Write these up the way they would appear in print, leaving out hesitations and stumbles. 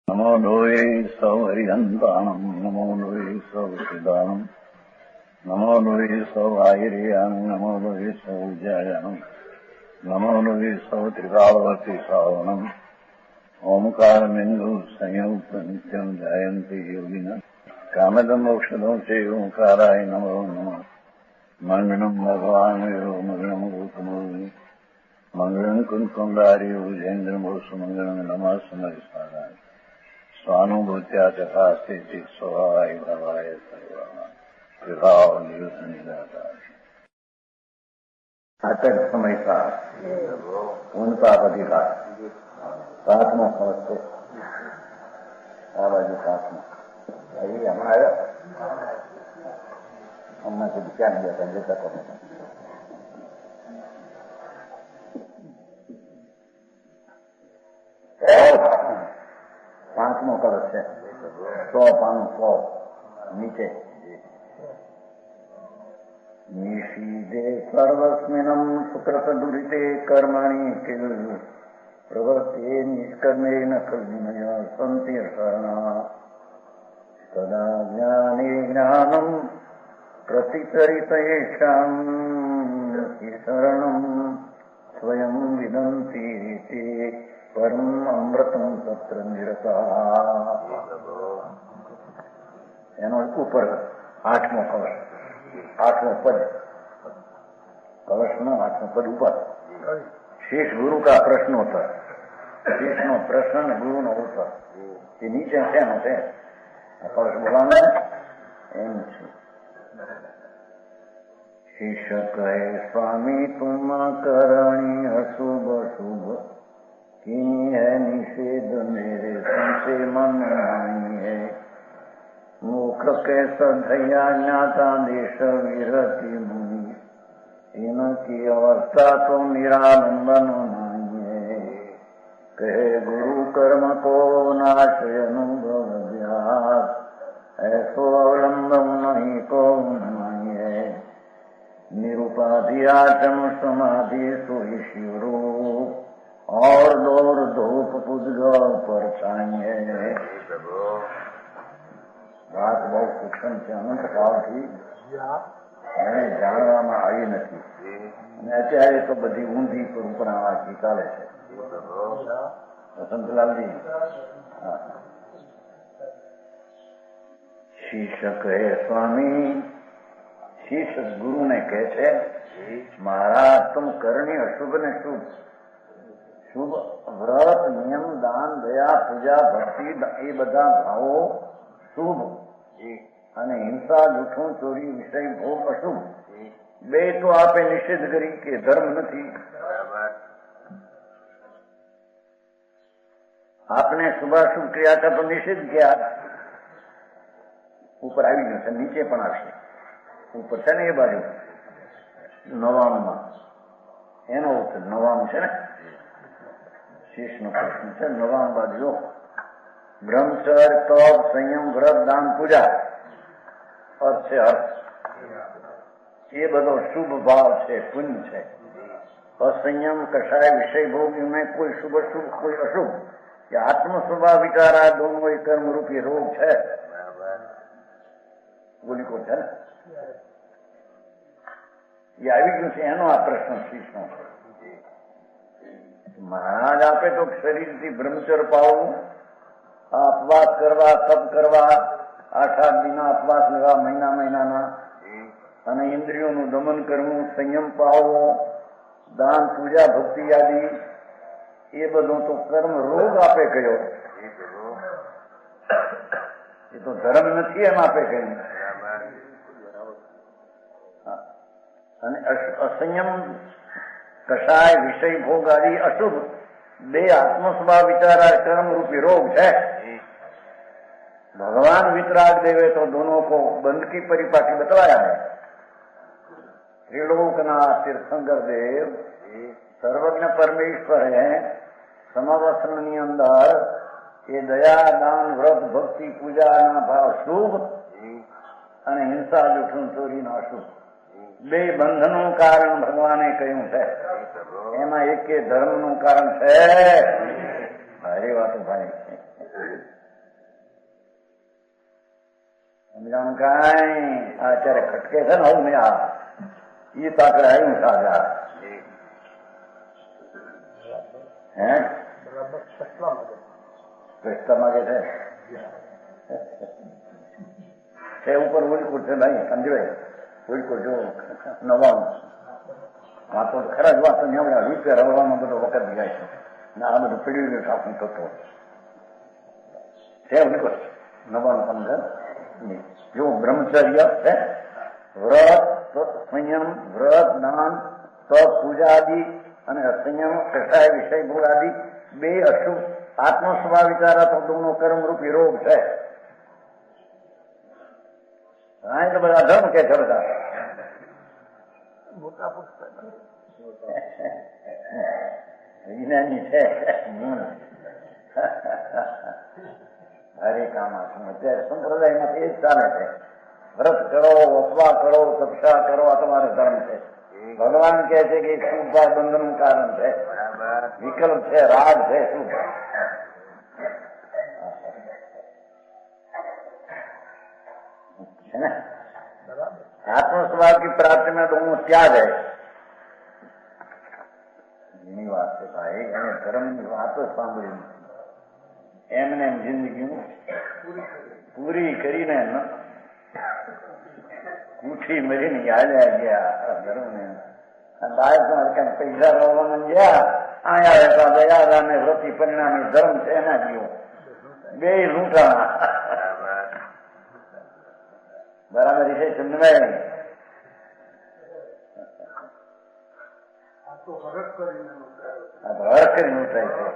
नमो लोये सौहरिहन्ताणम् नमो लोये सौहृदानम् नमो लोये सौभागिर्यानम् नमो लोये सौविजयानम् नमो लोये सौत्रिकावती सावनम् ओंकारमिन्दु संयुक्त नित्यम् जयन्ति योगिनः कामदम् मोक्षदम् च ओंकाराय नमो नमः मङ्गलम् भगवान् वीरो मङ्गलम् रूपमोहि मङ्गलम् कुन्कुण्डारि भुजेन्द्रमोसु मङ्गलम् नमः समरिसाराय स्वानुभूत्या तथा स्थिति स्वभावाय भवाय विभाव निदाता अटक समय का उनका अधिकार सातवां समझते बाबा जी सातवां अभी हमारा हमने से क्या नहीं जाता जैसा करने का पांचवां कलश है 100 500 नीचे निषीदे सर्वस्मिनम् सुकृतदुरिते कर्मणि किल प्रवर्ते निष्कर्मेण कल्विनया सन्ति शरणा तदा ज्ञाने ज्ञानम् प्रतिचरितेषाम् शरणम् स्वयं विदन्ति ते परम अमृतम तत्र निरता એનો ઉપર 8મો કલશ 8મો પદ કલશનો 8મો પદ ઉપર शेष गुरु का प्रश्नोत्तर शेष नो प्रश्न गुरु नो उत्तर ये नीचे છે ને છે કલશ બોલાવે એમ છે શિષ્ય કહે સ્વામી તુમ કરણી અશુભ શુભ की है निषेध मेरे संसे मन नहीं है मुख के सधैया ज्ञाता देश विरति मुनि इनकी अवस्था तो निरालंबन नहीं है कहे गुरु कर्म को नाशय अनुभव व्यास ऐसो अवलंबन नहीं को नहीं है निरुपाधि आचम समाधि सोई शिवरूप और दौर धूप पुजग पर चाहिए बात बहुत सूक्ष्म છે અનંત કાળથી એને જાણવામાં આવી નથી અને અત્યારે તો બધી ઊંધી પરંપરામાંથી ચાલે છે વસંતલાલજી શિષ્ય કહે સ્વામી શિષ્ય ગુરુને કહે છે મહારાજ तुम करनी अशुभ ने शुभ શુભ વ્રત નિયમ દાન દયા પૂજા ભક્તિ એ બધા ભાવો શુભ અને હિંસા જૂઠું ચોરી વિષય ભોગ અશુભ બે તો આપે નિષેધ કરી કે ધર્મ નથી आपने શુભાશુભ ક્રિયા का तो निषेध किया ઉપર આવી ગયું છે નીચે પણ આવશે ઉપર છે ને એ બાજુ 99 એનો ઉત્તર 99 છે ને शेषનો પ્રશ્ન છે 99 બાજુ બ્રહ્મચર્ય તપ સંયમ વ્રત દાન પૂજા અર્થ છે અર્થ એ બધો શુભ ભાવ છે પુણ્ય છે असंयम कषाय विषय भोग में कोई शुभ शुभ कोई अशुभ ये आत्म स्वभाव विचार आ दोनों एक कर्म रूपी रोग है बोली को है ये આવી ગયું છે એનો આ પ્રશ્ન શીશનો મહારાજ આપે તો શરીરથી બ્રહ્મચર્ય પાવવું અપવાસ કરવા તપ કરવા 8 દિનના અપવાસ લેવા મહિનાના અને ઇન્દ્રિયોનું દમન કરવું સંયમ પાવવો દાન પૂજા ભક્તિ આદિ એ બધું તો કર્મ રોગ આપે કયો એ તો ધર્મ નથી એમ આપે કહ્યું અને અસંયમ કષાય વિષય ભોગ આદि અશુભ બે આત્મ સ્વભાવ વિચાર कर्म रूपी रोग है भगवान वितराग देवे तो दोनों को बंद की परिपाटी बतलाया है त्रिलोकनाथ तीर्थंकर देव सर्वज्ञ परमेश्वर है समावसननी अंदर ये दया दान व्रत भक्ति पूजा ना भाव शुभ અને હિંસા જૂઠું ચોરી ના અશુભ બે બંધનનું કારણ ભગવાને કહ્યું છે એમાં એક ધર્મનું કારણ છે. ભારે વાતો ભાઈ સમજાણું કાંઈ અત્યારે ખટકે છે ને હું મેં આ એ તાકડે આવ્યું સાજા હે પ્રશ્ન માગે છે ઉપર ઉલકુર છે ભાઈ સમજવાય ઉલકુર જો નવાનું વાતો ખરા જ વાતો નીવડ્યા રૂપિયા રવવામાં બધો વખત જાય છે ને આ બધું પીડ્યું ઠાકું થતો છે ઉલકુર નવાનું સમજ જો બ્રહ્મચર્ય છે વ્રત સંયમ વ્રત દાન તપ પૂજા આદિ અને અસંયમ કસાય વિષય ભોગ આદિ બે અશુભ આત્મ સ્વભાવ વિચાર અથવા કર્મરૂપી રોગ છે. હા એટલે બધા ધર્મ કે છે બધા વિજ્ઞાની છે હરે કામા અત્યારે સંપ્રદાયમાં એ જ ચાલે છે. વ્રત કરો વસવા કરો તપસ્યા કરો આ તમારે ધર્મ છે. ભગવાન કહે છે કે શુભ બંધનનું કારણ છે વિકલ્પ છે રાગ છે શુભ है ना. आत्म स्वभाव की प्राप्ति में दोनों त्याग है. એની વાત છે ભાઈ એને ધર્મની વાતો સાંભળી એમને જિંદગી પૂરી કરીને ઉઠી મરીને યાદ ગયા ધર્મને બાળકમાં કઈ પૈસા રોવામાં ગયા આયા દયા અને વ્રતિ પરિણામી ધર્મ છે એના જીવો બે લૂંટાણા બરાબર છે ચંદ્રભાઈ હરક કરીને ઉઠાય છે.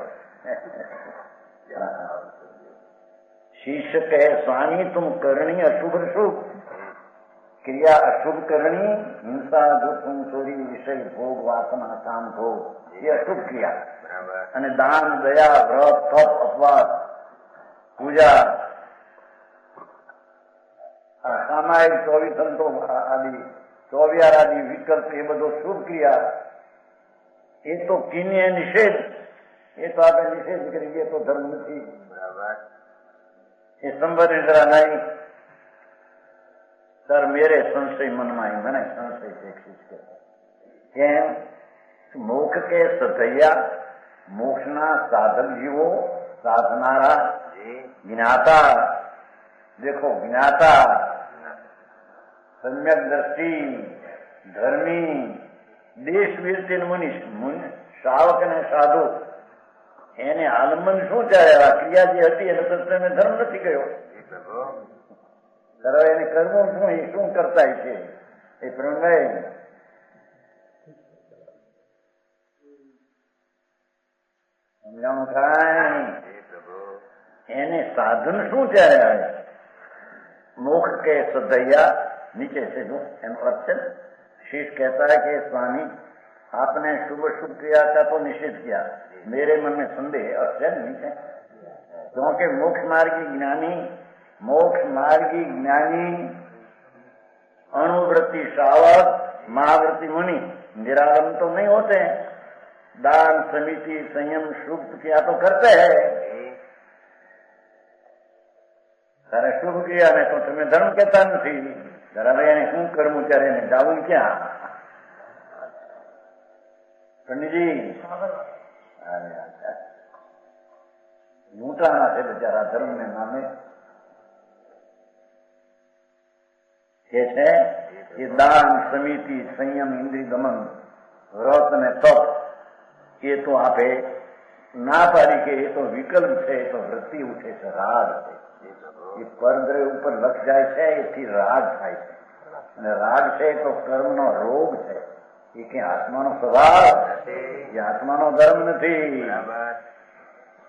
શિષ્ય કહે સ્વામી તુમ કરણી અશુભ શુભ ક્રિયા અશુભ કરણી હિંસા દુઃખ ચોરી વિષય ભોગ વાસના કામ ભોગ એ અશુભ ક્રિયા અને દાન દયા વ્રત તપ અપવાસ પૂજા સામાયિક ચોવીસંતો આદિ ચોવિયાર આદિ વિકલ્પ એ બધો શુભ ક્રિયા એ તો કિન્ય નિષેધ એ તો આપણે નિષેધ કરીએ તો ધર્મ નથી. એ સંવર જરા નહીં સર મેરે સંશય મનમાં મને સંશય છે કેમ મોક્ષ કે સધૈયા મોક્ષના સાધક જીવો સાધનારા જ્ઞાતા દેખો જ્ઞાતા સમ્યક દ્રષ્ટિ ધર્મી દેશવીર મુનિ શ્રાવક અને સાધુ એને આલંબન શું ચાલે આ ક્રિયા જે હતી એને તત્વને ધર્મ નથી ગયો. એને કર્મો શું એ શું કરતા છે એ પ્રણય સમજાણું થાય. એને સાધન શું ચાલે આવે मोक्ष के सदैया नीचे से जो एनो शीश कहता है कि स्वामी आपने शुभ शुभ क्रिया का तो निषेध किया मेरे मन में संदेह अक्षय नीचे क्योंकि मोक्ष मार्गी ज्ञानी अणुवृत्ति श्रावक महावृत्ति मुनि निरालम तो नहीं होते हैं. दान समिति संयम शुभ क्रिया तो करते हैं. તારે શુભ ક્રિયા ને તો તમે ધર્મ કહેતા નથી. જરા એને શું કરવું ત્યારે એને જાવું ક્યાં પંડિતજી લૂંટાણા છે બિચારા ધર્મ ને નામે કે છે કે દાન સમિતિ સંયમ ઇન્દ્રિય દમન વ્રત અને તપ એ તો આપે ના પાડી કે એ તો વિકલ્પ છે એ તો વૃત્તિ ઉઠે છે રાગ છે એ પરદ્રવ્ય ઉપર લક્ષ જાય છે એથી રાગ થાય છે અને રાગ છે તો કર્મનો રોગ છે એ કઈ આત્માનો સ્વભાવ એ આત્માનો ધર્મ નથી.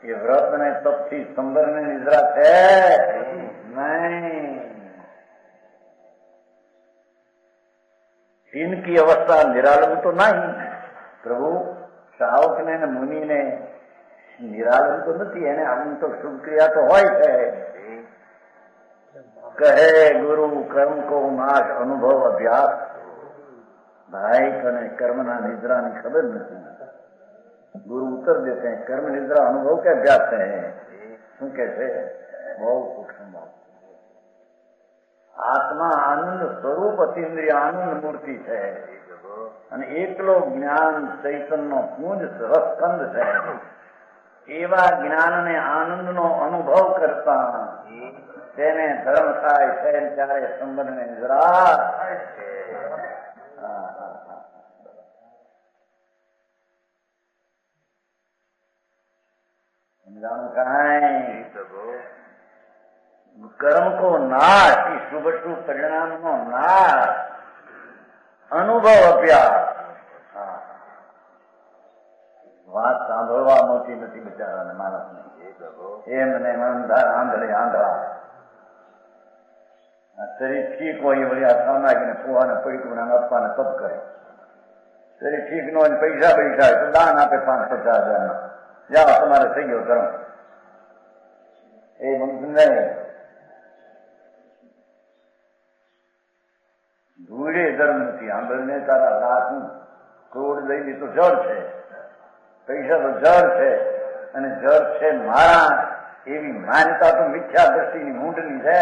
એ વ્રત અને તપથી સંબર ને નિદ્રા છે નહીં. इनकी अवस्था निरालंब तो नहीं. प्रभु श्रावक ने मुनि ने निरालंब तो नहीं है आम तो शुभ क्रिया तो હોય છે. કહે ગુરુ કર્મ को नाश अनुभव अभ्यास भाई तने कर्मना निद्रा ની ખબર નથી. गुरु उत्तर देते हैं कर्म निद्रा अनुभव के अभ्यास है. શું કે છે બહુ સૂક્ષ્મ આત્મા આનંદ સ્વરૂપ અતિન્દ્રિય આનંદ મૂર્તિ છે અને એકલો જ્ઞાન ચૈતન્ય પૂંજ રસકંદ છે. એવા જ્ઞાનને આનંદનો અનુભવ કરતા તેને ધર્મ થાય છે ત્યારે સંબંધને નિદ્રા કર્મ કો નાશ, શુભ શુભ પરિણામ નો નાશ, અનુભવ અભ્યાસ. વાત સાંભળવા મોટી નથી બિચારાને માણસને. એમને આંધળા શરીર ઠીક હોય વળી આ સામાજિકને ફુવાને પૈકું આપવાને તપ કરે. શરીર ઠીક ન હોય પૈસા હોય તો દાન આપે 5,000-50,000 જાઓ તમારે થઈ ગયો ધર્મ. એ બનતું નહીં. ધૂળે ધર્મ નથી. આંબળને તારા લાખનું કરોડ લઈ લીધું જળ છે, પૈસા તો જળ છે અને જળ છે મારા એવી માન્યતા તો મિથ્યા દ્રષ્ટિની મૂંઢની છે.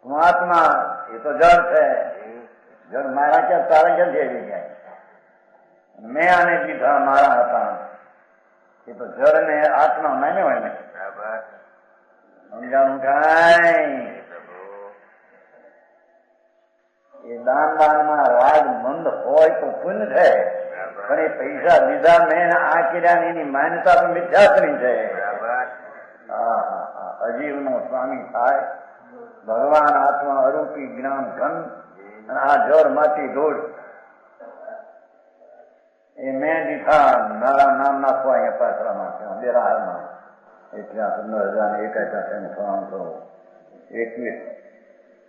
મહાત્મા એ તો જળ છે. જળ મારા ક્યાં તારા ક્યાંથી આવી જાય? મેં આને લીધા મારા હતા. એ તો જળ ને આત્મા માને હોય ને. સમજાણું કાંઈ? એ દાન બાનમાં રાગ મંદ હોય તો પુણ્ય છે, પણ એ પૈસા લીધા મેં આ કર્યા એની માન્યતા તો મિથ્યાત્રી છે. અજીવનો સ્વામી થાય ભગવાન આત્મા અરૂપી જ્ઞાન ઘન અને આ જળ માંથી ધૂળ એ મેં દીધા મારા નામ નાખવા અહીંયા પાછળમાં બેરાહારમાં. એટલે આ 15,081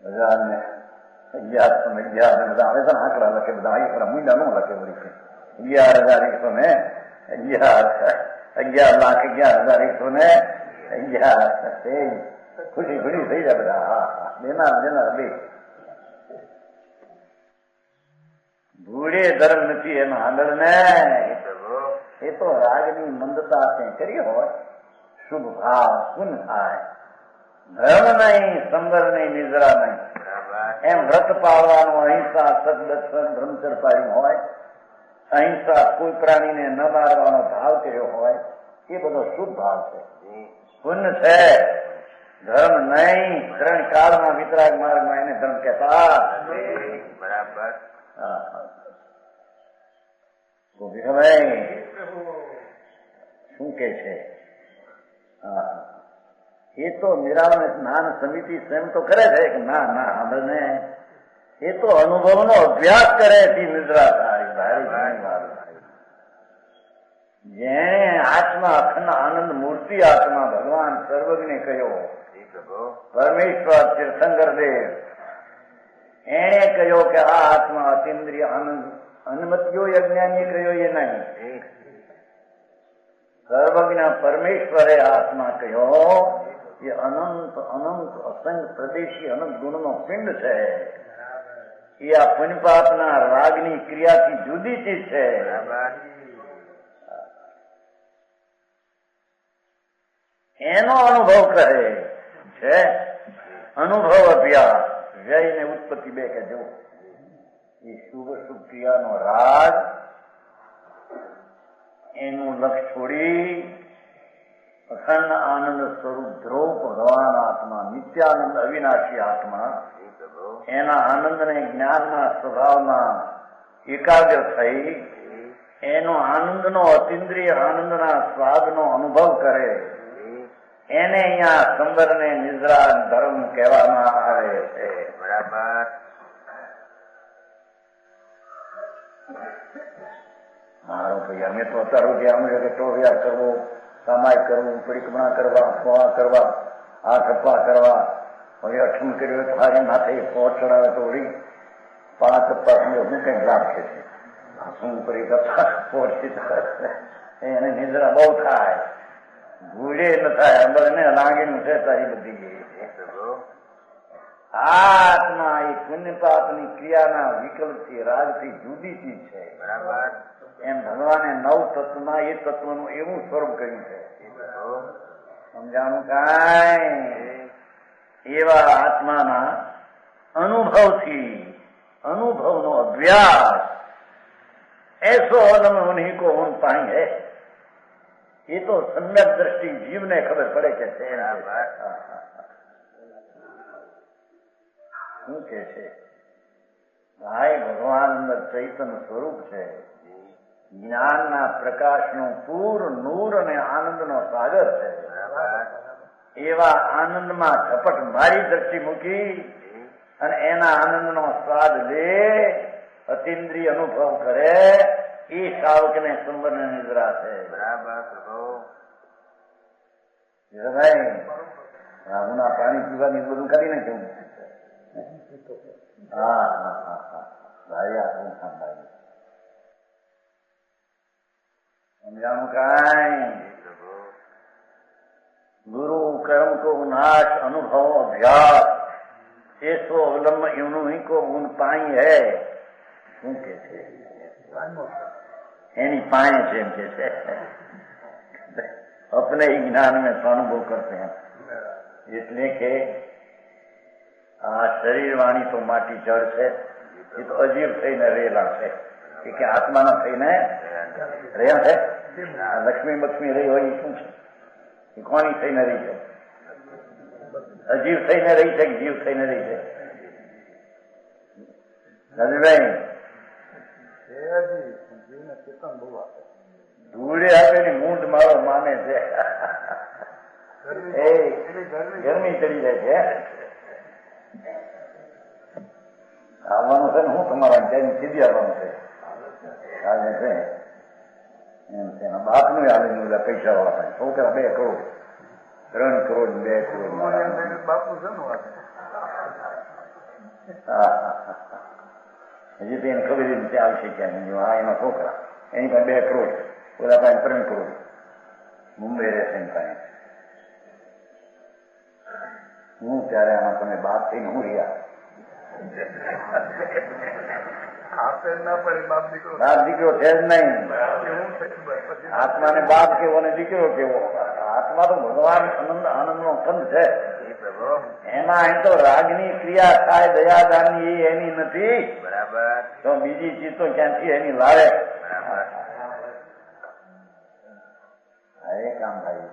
બધા હવે તો આંકડા લખે, બધા આંકડા મૂંડા ન લખે. વળી 11,11,11,11,11,11,11 ખુશી ખુશી થઈ જાય બધા. હા દેનાર બે. ભૂડે ધર્મ નથી એમાં આગળ ને. એ તો રાગની મંદતા તે કરી હોય, શુભ ભાવ પુન થાય. ધર્મ નહીં, સંબર નહીં, નિદ્રા નહીં. એમ વ્રત પાળવાનું, અહિંસા સદદર્શન બ્રહ્મચર પાડ્યું હોય, અહિંસા કોઈ પ્રાણીને ન મારવાનો ભાવ કર્યો હોય, એ બધો શુભ ભાવ છે, પુણ્ય છે. ધર્મ નહીં. 3 કાળમાં વિતરાગ માર્ગમાં એને ધર્મ કહેતા. બરાબર. શું કે છે? એ તો નિરાવરણ સ્નાન સમિતિ સ્વયં તો કરે છે કે ના આપણે એ તો અનુભવનો અભ્યાસ કરે છે. નિદ્રા થાય. જેને આત્મા અખંડ આનંદ મૂર્તિ આત્મા ભગવાન સર્વજ્ઞ કહ્યો, પરમેશ્વર તીર્થંકર દેવ એને કહ્યો કે આ આત્મા અતિન્દ્રિય આનંદ અનુમતિઓ અજ્ઞાની કહ્યો એ નહીં. સર્વજ્ઞ પરમેશ્વરે આત્મા કહ્યો એ અનંત અનંત અસંગ પ્રદેશી અનંત ગુણનો પિંડ છે. એ આ પુણ્યપાપના રાગની ક્રિયાથી જુદી ચીજ છે. એનો અનુભવ કરે છે. અનુભવ અભ્યાસ વ્યય ને ઉત્પત્તિ બે કે જો એ શુભ શુભ ક્રિયાનો રાગ એનું લક્ષ છોડી અખંડ આનંદ સ્વરૂપ ધ્રુવ ભગવાન આત્મા નિત્યાનંદ અવિનાશી આત્મા એના આનંદને જ્ઞાનના સ્વભાવમાં એકાગ્ર થઈ એનો આનંદનો અતિન્દ્રિય આનંદના સ્વાદનો અનુભવ કરે એને અહીંયા સંબરને નિદ્રા ધર્મ કહેવામાં આવે છે. બરાબર. મારો ભાઈ અમે તો અત્યારે અમે કે ટોળિયા કરવો, કમાઈ કરવું, પરિક્રમા કરવા, ફોવા કરવા, આ થપ્પા કરવા, હવે અઠમ કર્યો તો હારી માથે પોટ ચડાવે તો વળી 5 થપ્પા સમજો હું કઈ લાભ છે. શું પરિક્રમા પોટ એને નિદ્રા બહુ થાય, ભૂલે ન થાય. અંબરને લાગીનું છે તારી બધી આત્મા એ પુણ્ય પાપની ક્રિયાના વિકલ્પથી રાગથી જુદી ચીજ છે. બરાબર. એમ ભગવાને 9 તત્વમાં એ તત્વનું એવું સ્વરૂપ કર્યું છે. સમજાણું કાંઈ? એવા આત્માના અનુભવથી अनुभव अभ्यास ऐसो अलम उन्हीं को उन पाएंगे। ये तो सम्यक दृष्टि जीव ने खबर पड़े कैसे શું કે છે ભાઈ ભગવાન અંદર ચૈતન્ય સ્વરૂપ છે, જ્ઞાનના પ્રકાશનું પૂર નૂર અને આનંદનો સાગર છે। એવા આનંદમાં ઝપટ મારી દ્રષ્ટિ મૂકી અને એના આનંદનો સ્વાદ લે, અતિન્દ્રિય અનુભવ કરે, એ સાવકને સુંદરને નિદ્રા છે। ભાઈ રામના પાણી પીવાની બધું કરી ને કેવું? હા હા હા હા ભાઈ આપણું સાંભળાય સમજાણું કાંઈ? गुरु कर्म को नाश अनुभव अभ्यास ऐसो अवलंब इवनु ही को गुण पाई है। શું કે છે એની पाए છે એમ કે છે अपने ही ज्ञान में अनुभव करते हैं। એટલે કે આ શરીર વાણી તો માટી જળ છે, એ તો અજીવ થઈને રહેલા છે કે આત્માના થઈને રહ્યા છે। લક્ષ્મી બક્ષ્મી રહી હોય શું છે? એ કોની થઈને રહી છે? અજીવ થઈને રહી છે કે જીવ થઈને રહી છે? રવિભાઈ ધૂળે આપેલી મૂંઢ મારો માને છે, એ ગરમી ચડી જાય છે। આવવાનું છે ને હું તમારા ત્યાં સીધી આવવાનું છે આજે છે એમ છે। બાપનું આવે ને પૈસા વાળા છોકરા 2 કરોડ 3 કરોડ 2 કરોડ બાપનું છે હજી તો એને ખબર રીતે આવશે ક્યાં આ એના છોકરા એની પાસે 2 કરોડ ઓલા પાસે 3 કરોડ મુંબઈ રહેશે એની પાસે। હું ત્યારે આમાં તમે બાપ થઈને હું રહ્યા બાપ દીકરો છે જ નહીં। આત્માને બાપ કેવો ને દીકરો કેવો? આત્મા તો ભગવાન આનંદ નો કંદ છે, એમાં અહીં તો રાગની ક્રિયા થાય, દયાદાનની એની નથી, બરાબર? તો બીજી ચીજ તો ક્યાંથી એની લાવે? કામ ભાઈ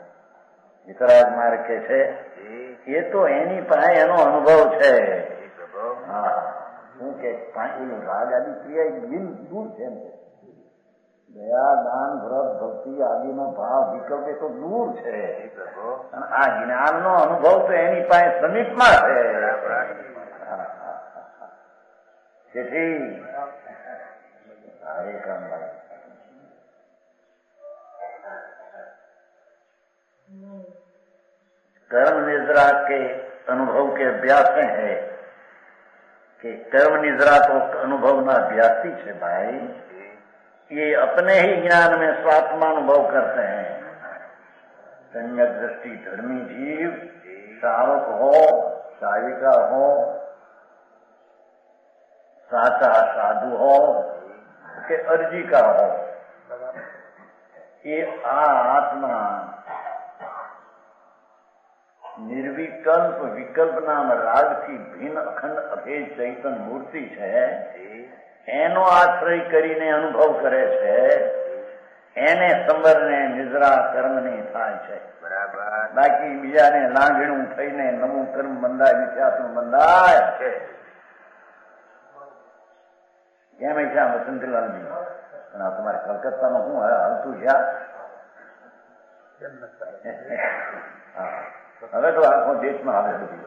વિતરાજ માર્ગ કે છે એ તો એની પાસે એનો અનુભવ છે। હા શું કે ઓલું રાગ આદિ ક્રિયા દિલ દૂર છે એમ, દયા દાન વ્રત ભક્તિ આદિનો ભાવ વિકલ્પ એ તો દૂર છે, અને આ જ્ઞાનનો અનુભવ તો એની પાસે સમીપમાં છે। તેથી હરે કામ ભાઈ कर्म निद्रा के अनुभव के अभ्यास में है कि कर्म निद्रा तो अनुभव ना अभ्यासी है भाई, ये अपने ही ज्ञान में स्वात्मा अनुभव करते हैं। सम्यक दृष्टि धर्मी जीव सावक हो, साविका हो, साचा साधु हो के अर्जी का हो, ये आत्मा निर्विकल्प विकल्प नाम राग થી ભિન્ન અખંડ અભેદ ચૈતન મૂર્તિ છે, એનો આશ્રય કરીને અનુભવ કરે છે, એને સમરને નિદ્રા કર્મની થાય છે, બરાબર? બાકી બીજાને લાંઘણું થઈને નવું કર્મ બંધાય, મિથ્યાત્મ બંધાય છે। કેમ છે આ વસંતલાલજી? પણ આ તમારે કલકત્તામાં શું હાલતું છે? હા હવે તો આખો દેશમાં આવે બધી,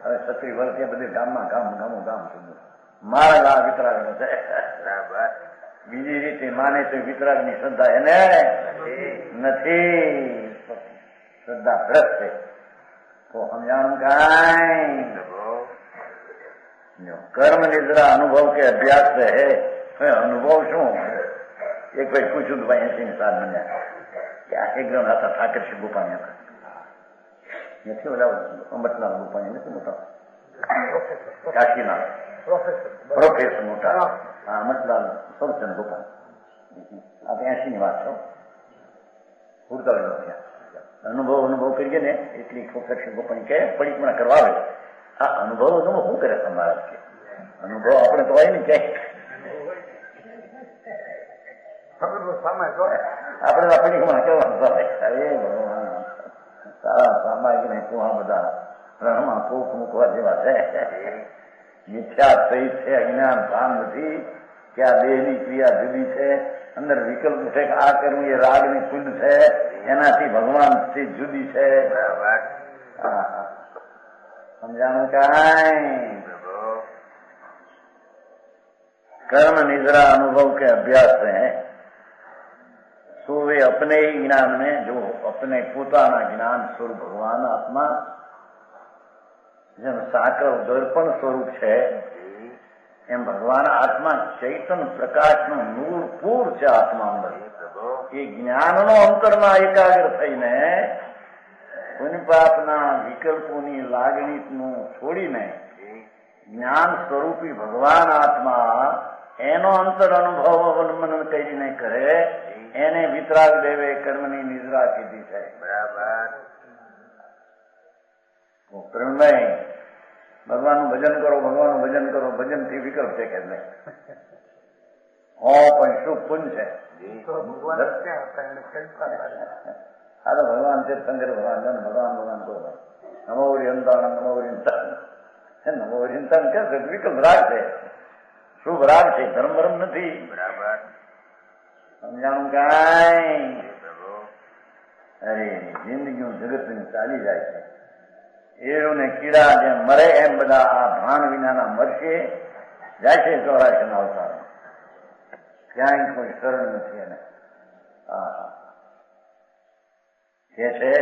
હવે 36 વર્ષે બધી ગામમાં ગામ થયું। મારા ગા વિતરાગ નો છે, બરાબર? બીજી રીતે માને તો વિતરાગ ની શ્રદ્ધા એને નથી, શ્રદ્ધા ભ્રષ્ટ છે। તો સમજાણું કાંઈ? કર્મ નિદ્રા अनुभव के अभ्यास से है। अनुभव શું? એક ભાઈ પૂછ્યું કે ભાઈ 80 સાલ બન્યા ક્યાં? એક જણ હતા ઠાકરસિંહ ગોપાણી હતા, નથી ઓલા અંબટલાલ ગોપાણી નથી મોટા કાશીના પ્રોફેસર મોટા, હા અંબટલાલ સરચંદ ગોપાણી, આ 80 ની વાત છો, ઉડતા અનુભવ કરીએ ને એટલી વખત પણ કે પડીપણા કરવા આવે. આ અનુભવ શું કરે તમારા કે અનુભવ આપણે તો હોય ને ક્યાંય આપણે આપણી કેવાનું ભગવાન સારા સામાયિકને કુવા બધા રણમાં ફૂક મૂકવા જેવા છે. મિથ્યા થઈ છે, અજ્ઞાન ભાન નથી કે આ દેહની ક્રિયા જુદી છે. અંદર વિકલ્પ છે કે આ કરવું એ રાગની કુંડ છે, એનાથી ભગવાનથી જુદી છે. સમજાણું કાંઈ? कर्म निद्रा अनुभव के अभ्यास है. सो वे अपने ही ज्ञान में जो अपने પોતાના જ્ઞાન સ્વરૂપ ભગવાન આત્મા જેમ સાકર દર્પણ સ્વરૂપ છે એમ ભગવાન આત્મા ચૈતન પ્રકાશનું નૂર પૂર છે. આત્મા અંદર એ જ્ઞાનનો અંતરમાં એકાગ્ર થઈને પુનિપાપના વિકલ્પોની લાગણીનું છોડીને જ્ઞાન સ્વરૂપી ભગવાન આત્મા એનો અંતર અનુભવ અવલંબન કરીને કરે એને વિતરાગ દેવે કર્મની નિદ્રા કીધી છે. બરાબર. પ્રવીણભાઈ, ભગવાનનું ભજન કરો, ભગવાનનું ભજન કરો. ભજન થી વિકલ્પ છે કે નહીં? પણ શું પુંજ છે. આ તો ભગવાન છે, શંકર ભગવાન છે. ભગવાન ભગવાન કહો નમોરી અંતાણ નમોરી નમોરી અંતાણ કે વિકલ્પ રાગ છે, શુભ રાગ છે, ધર્મ ધર્મ નથી. બરાબર. સમજાણું કાંઈ? અરે જિંદગીઓ જગતની ચાલી જાય છે. એળોને કીડા જેમ મરે એમ બધા આ ભાન વિનાના મરશે, જાય છે 84 અવતાર. ક્યાંય કોઈ શરણ નથી. એને કે છે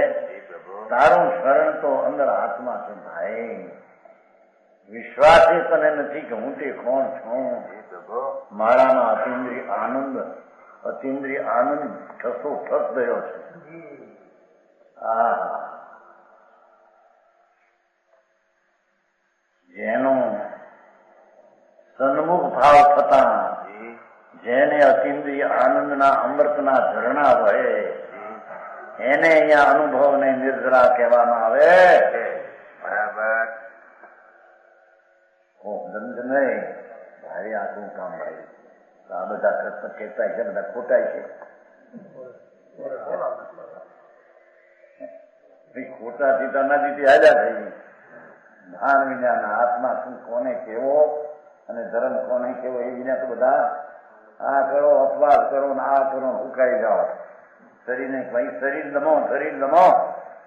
તારું શરણ તો અંદર આત્મા છે ભાઈ. વિશ્વાસ એ તને નથી કે હું તે કોણ છું. મારાનો અતિન્દ્રિય આનંદ ઠસો ઠસ ગયો છે. જેનો સન્મુખ ભાવ થતા જેને અતિન્દ્રિય આનંદના અમૃતના ઝરણા વહે એને અહીંયા અનુભવને નિર્જરા કહેવામાં આવે. બરાબર. દંડ નહીં ભાઈ, આખું કામ ભાઈ. આ બધા કૃષ્ણ કહેતા છે, બધા ખોટાય છે. ખોટાથી તો અનાદિથી હાજા થઈ. ભાન વિના આત્મા શું કોને કેવો અને ધર્મ કોને કેવો એ વિના તો બધા આ કરો, અપવાદ કરો ને આ કરો, હુકાઈ જાઓ. શરીરને ભાઈ શરીર લમો,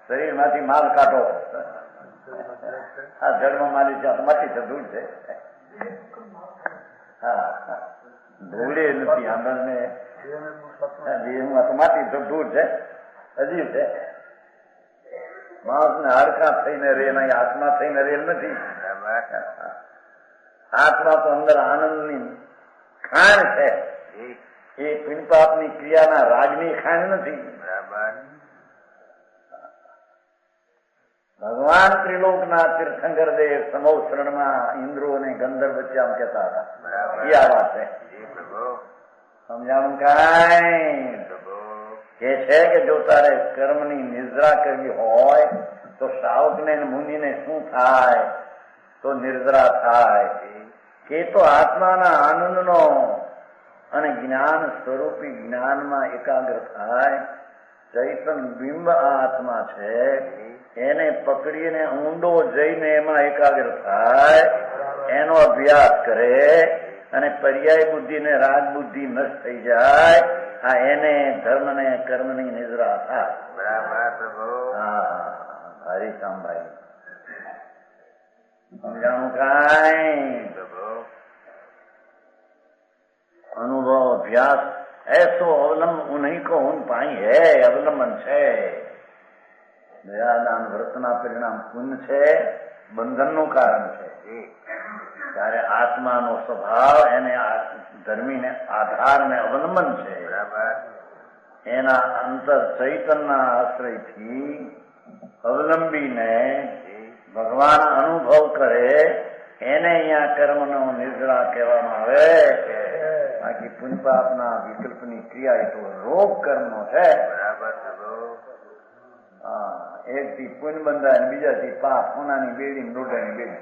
શરીર માંથી માલ કાઢો. આ જળમાં માલી છે, માટી છે, ધૂળ છે. ધૂળે નથી આંદરને માટી તો ધૂળ છે, અજીબ છે. માણસ ને હાડકા થઈને રે નહીં, આત્મા થઈને રેલ નથી. આત્મા તો અંદર આનંદની ખાણ છે. એ પિંડપાપની ક્રિયાના રાગની ખાણ નથી. ભગવાન ત્રિલોકના તીર્થંકર દેવ સમોસરણમાં ઇન્દ્રો અને ગંધર્વ વચ્ચે આમ કહેતા હતા. એ આ વાત છે. સમજાણું કાંઈ? કે છે કે જો તારે કર્મની નિદ્રા કરવી હોય તો સાવકને મુનિને શું થાય? તો નિર્જરા થાય. કે તો આત્માના આનંદનો અને જ્ઞાન સ્વરૂપી જ્ઞાનમાં એકાગ્ર થાય. ચૈતન બિંબ આ આત્મા છે, એને પકડીને ઊંડો જઈને એમાં એકાગ્ર થાય, એનો અભ્યાસ કરે અને પર્યાય બુદ્ધિ ને રાગ બુદ્ધિ નષ્ટ થઈ જાય. એને ધર્મ ને કર્મ ની નિદ્રા થાય. બરાબર. હરી કામભાઈ, સમજાણું કાંઈ? अनुभव अभ्यास ऐसो अवलंब उन्हीं को उन पाई है. अवलंबन છે. દયાદાન વ્રતના પરિણામ પુણ્ય છે, બંધનનું કારણ છે. ત્યારે આત્માનો સ્વભાવ એને ધર્મીને આધારને અવલંબન છે. એના અંતર ચૈતનના આશ્રયથી અવલંબીને ભગવાન અનુભવ કરે એને અહીંયા કર્મનો નિર્જરા કહેવામાં આવે. બાકી પુણ્યપાપના વિકલ્પની ક્રિયા એ તો રોગ કર્મનો છે. બરાબર. એક થી પુણ્ય બંધાય અને બીજાથી પાપ, સોનાની બેડી, લોઢાની બેડી.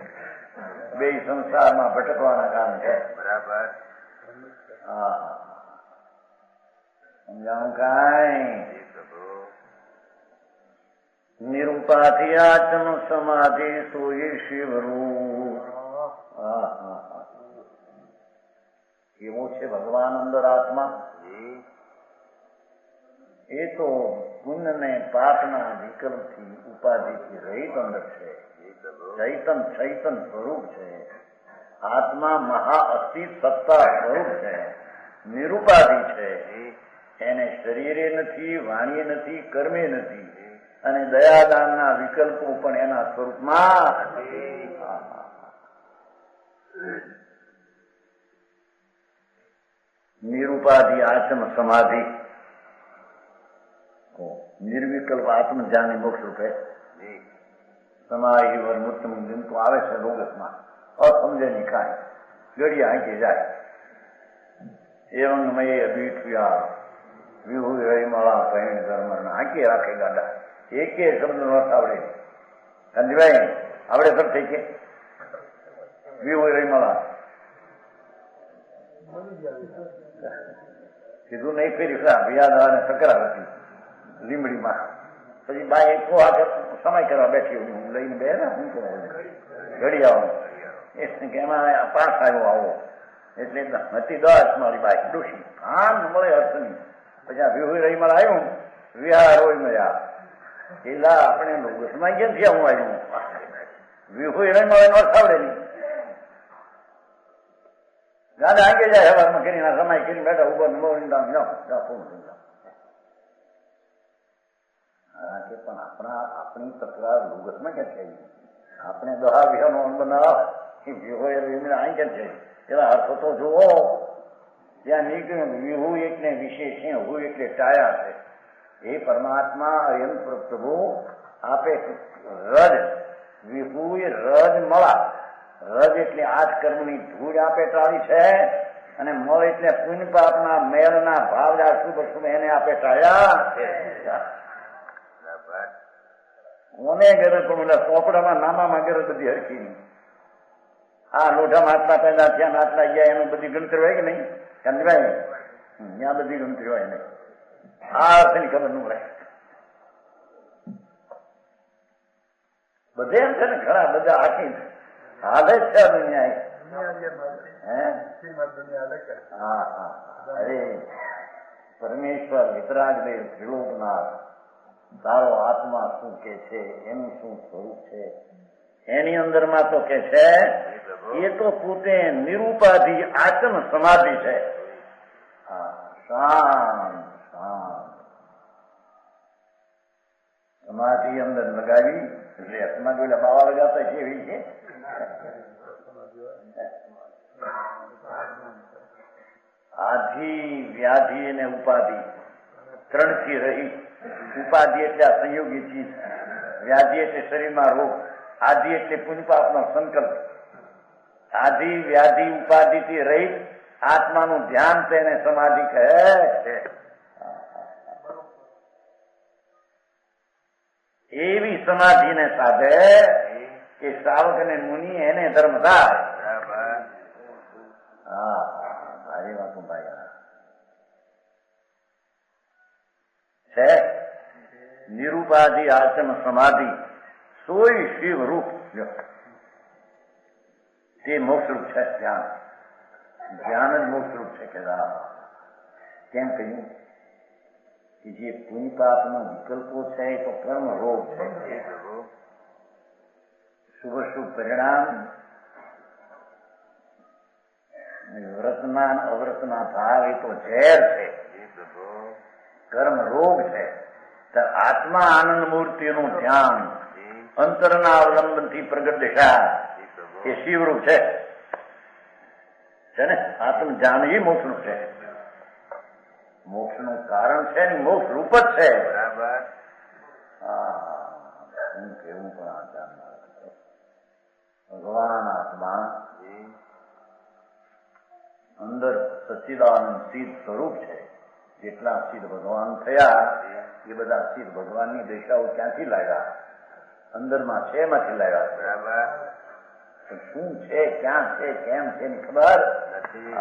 બે સંસારમાં ભટકવાના કામ છે. બરાબર. હા, સમજાણું કાંઈ? નિરૂપાથી આત્મ સમાધિ સોઈ શિવરૂપ. કેવો છે ભગવાન અંદર આત્મા? એ તો પુણ્ય ને પાપના વિકલ્પથી ઉપાધિથી રહિત અંદર છે. ચૈતન સ્વરૂપ છે. આત્મા મહા અતિ સત્તા સ્વરૂપ છે. નિરૂપાધિ છે. એને શરીરે નથી, વાણીએ નથી, કર્મે નથી, અને દયાદાનના વિકલ્પો પણ એના સ્વરૂપમાં. નિરૂપાધિ આત્મ સમાધિ, નિર્વિકલ્પ આત્મ જ્ઞાની મોક્ષ રૂપે સમાધિ વર્મુત્તમ જંતુ આવે છે લોગસમાં. અસમજે ની કાંઈ ગળિયા હાંકી જાય. એવંગમય અભીઠ્યા વિહુ રહીમાળા પૈણ ધર્મ હાંકી રાખે ગાડા. એક શબ્દ નો અર્થ આવડે. સમજવાય? આવડે સર થઈ કે વિહુ રહીમાળા કીધું નહીં ફેરી યાદ સકરા હતી લીમડીમાં. પછી બા એક સમય કરવા બેઠી હું લઈને બે ને શું કરું ઘડી આવવાનું કે એમાં પાસ આવ્યો આવો એટલે હતી 10 મારી બાઈ ડોશી કામ મળે અર્થ નહીં. પછી આ વિહુ રહીમાં આવ્યું વિહાર હોય મળ્યા એલા આપણે લોગસમાં કેમ થયા હું આવ્યું વિહુ રહીમાં એનો અર્થ આવડે નહીં. ગાડા આગે જાય હવામાં કરીને સમય કરીને બેઠા ઉપર કે પણ આપણી તકરાર લોગસમાં ક્યાં છે? આપણે દોહા વિહાનો બનાવ અહીં કેમ છે? એવા અર્થો તો જુઓ. ત્યાં નીકળ્યું વિહુ એટલે વિશેષ છે, હું એટલે ટાયા છે. એ પરમાત્મા અયમ પ્રભુ આપે રજ વિહુ રજ મળા. રજ એટલે આજ કર્મની ધૂળ આપે ટાળી છે, અને મળ એટલે પુણ્ય પાપના મેળના ભાવના શુભ શુભ એને આપે ટાળ્યા. કોને ગરજ પણ ચોપડામાં નામામાં ગરજ બધી હરખી નહીં. આ લોઢામાં આટલા પેદા થયા આટલા ગયા એનું બધી ગણતરી હોય કે નહીં? સમજાય? ત્યાં બધી ગણતરી હોય નહીં. આ અર્થની ખબર ન પડે. બધે એમ છે ને ઘણા બધા આખી હાલે છે દુનિયા. અરે પરમેશ્વર વિતરાગદેવ ત્રિલોકનાથ તારો આત્મા શું કે છે, એનું શું સ્વરૂપ છે, એની અંદરમાં તો કે છે એ તો પોતે નિરૂપાધિ આત્મ સમાધિ છે. શાંત શાંત સમાધિ અંદર લગાવી એટલે સમાધિ એટલે બાવા લગાતા છે એવી છે. આધિ વ્યાધિ અને ઉપાધિ ત્રણથી રહી. ઉપાધિ એટલે આ સંયોગી ચીજ, વ્યાધિ એટલે શરીરમાં રોગ, આધિ એટલે પુણ્યપાપનો સંકલ્પ. આધિ વ્યાધિ ઉપાધિથી રહિત આત્માનું ધ્યાન તેને સમાધિ કહે છે. એવી સમાધિને સાધે કે શ્રાવક અને મુનિ એને ધર્મ થાય. હા, સારી વાત ભાઈ છે. નિરૂપાધિ આચમ સમાધિ સોય શિવ રૂપ તે મોક્ષરૂપ છે. ધ્યાન ધ્યાન જ મોક્ષરૂપ છે. કે કેમ કહ્યું કે જે પુણ્ય પાપનો વિકલ્પો છે એ તો કર્મ રોગ છે. શુભ શુભ પરિણામ વ્રતના અવ્રતના ભાવ એ તો ઝેર છે, કર્મ રોગ છે. આત્મા આનંદ મૂર્તિનું ધ્યાન અંતરના અવલંબનથી પ્રગટ દિશા એ શિવરૂપ છે ને. આત્મ જ્ઞાન એ મોક્ષનું છે. મોક્ષનું કારણ છે ને મોક્ષ રૂપ જ છે. બરાબર. હું કેવું પણ આચાર ભગવાન આત્મા અંદર સચ્ચિદાનંદ સિદ્ધ સ્વરૂપ છે. જેટલા સિદ્ધ ભગવાન થયા એ બધા સિદ્ધ ભગવાનની દિશાઓ ક્યાંથી લાવ્યા? અંદરમાં છે, એમાંથી લાવ્યા. બરાબર. શું છે, ક્યાં છે, કેમ છે ની ખબર નથી.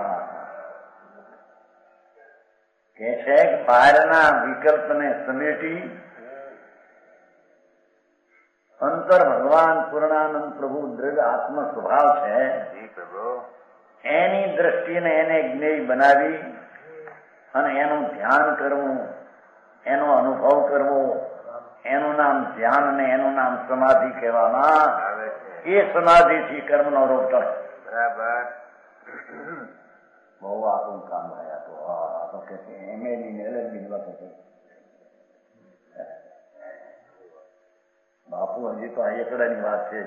કે છે કે બહારના વિકલ્પને સમેટી અંતર ભગવાન પૂર્ણાનંદ પ્રભુ દ્રઢ આત્મ સ્વભાવ છે. એની દ્રષ્ટિને એને જ્ઞેય બનાવી અને એનું ધ્યાન કરવું, એનો અનુભવ કરવો, એનું નામ ધ્યાન ને એનું નામ સમાધિ કહેવામાં આવે છે. એ સમાધિથી કર્મનો રોગ ટળે. બરાબર. બહુ આપણું કામ થયા તો આ તો કે એમએની એલએલબી વખત બાપુ હજી તો આ એકડાની વાત છે.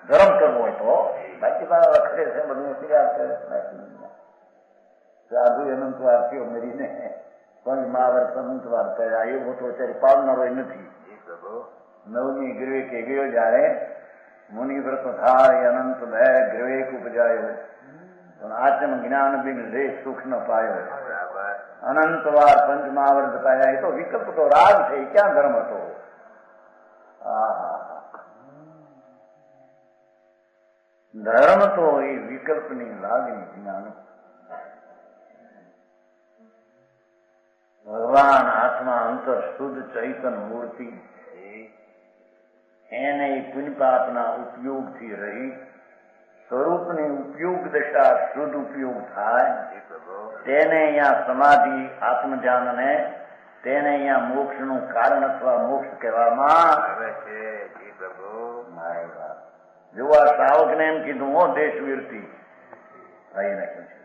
ધર્મ કરવો હોય તો બાકી વખતે છે બધું સાધુ અનંત વાર થયો મરીને પંચ મહાવર્ત અનંત વાર કર્યા. એ મોટો અત્યારે પાડનારો નથી. નવમી ગ્રીવે કે ગયો જયારે મુનિવ્રત થાય અનંત બે ગ્રીવેક ઉપજાયો પણ આચમ જ્ઞાન બિન રે સુખ ન પાયો. અનંત વાર પંચ મહાવર્ત પાયા. એ તો વિકલ્પ તો રાગ છે. ક્યાં ધર્મ હતો? ધર્મ તો એ વિકલ્પની લાગણી જ્ઞાન. ભગવાન આત્મા અંતર શુદ્ધ ચૈતન મૂર્તિ એને પુણ્ય પાપના ઉપયોગથી રહી સ્વરૂપની ઉપયોગ દશા શુદ્ધ ઉપયોગ થાય. તેને અહીંયા સમાધિ આત્મજ્ઞાનને તેને અહીંયા મોક્ષનું કારણ અથવા મોક્ષ કહેવામાં આવે છે. જો આ શ્રાવકને એમ કીધું હો દેશવીરથી ભાઈ નાખ્યું છે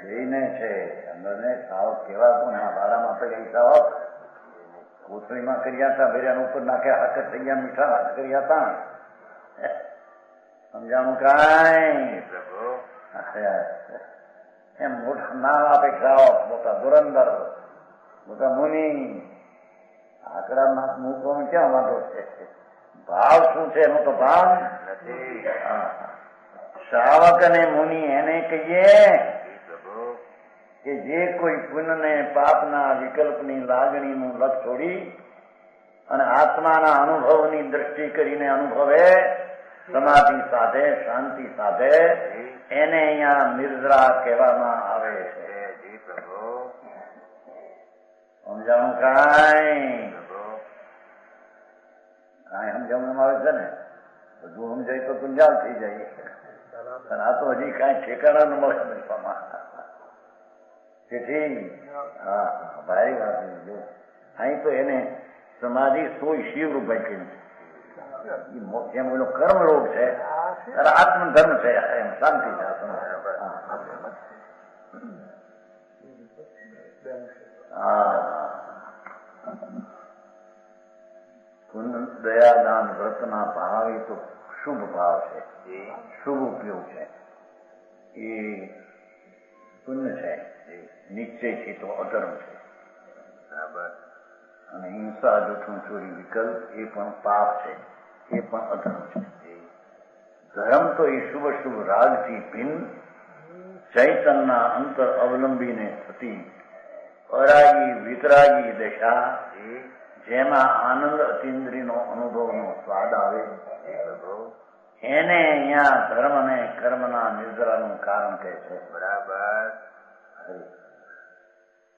જઈને છે અંદરને સાવક કેવા કોના વારામાં પડ્યા સાવક કોથળીમાં કર્યા હતા ભેર્યા ઉપર નાખ્યા હાથ થઈ ગયા મીઠા હાથ કર્યા હતા સમજાણું કાંઈ એમ મોટા નામ આપે સાવક મોટા ધુરંધર મોટા મુનિ આંકડા મૂકવામાં ક્યાં વાંધો છે? ભાવ શું છે એનો તો ભાવ નથી. શ્રાવક અને મુનિ એને કહીએ કે જે કોઈ પુણ્યને પાપના વિકલ્પની લાગણીનું લક્ષ છોડી અને આત્માના અનુભવની દ્રષ્ટિ કરીને અનુભવે, સમાધિ સાધે, શાંતિ સાધે, એને અહીંયા નિર્જરા કહેવામાં આવે છે. સમજાણું કાંઈ? કાંઈ સમજાવવામાં આવે છે ને બધું સમજાય તો ગુંજાલ થઈ જાય. આ તો હજી કાંઈ ઠેકાણા ન મળે બેસવામાં. તેથી હા ભારી વાત જો અહીં તો એને સમાધિ સોય શિવરૂપાઈ કહ્યું. જેમ એનો કર્મ રોગ છે ત્યારે આત્મધર્મ છે એમ શાંતિ છે. દયાદાન વ્રતના ભાવ એ તો શુભ ભાવ છે, શુભ ઉપયોગ છે. એ પુણ્ય છે, નિશ્ચયથી તો અધર્મ છે. બરાબર. અને હિંસા જૂઠું ચોરી વિકલ્પ એ પણ પાપ છે, એ પણ અધર્મ છે. ધર્મ તો એ શુભ શુભ રાગથી ભિન્ન ચૈતનના અંતર અવલંબીને થતી અરાગી વિતરાગી દશા જેમાં આનંદ અતિન્દ્રિયનો અનુભવનો સ્વાદ આવે એને અહીંયા ધર્મ અને કર્મના નિર્જરાનું કારણ કહે છે. બરાબર.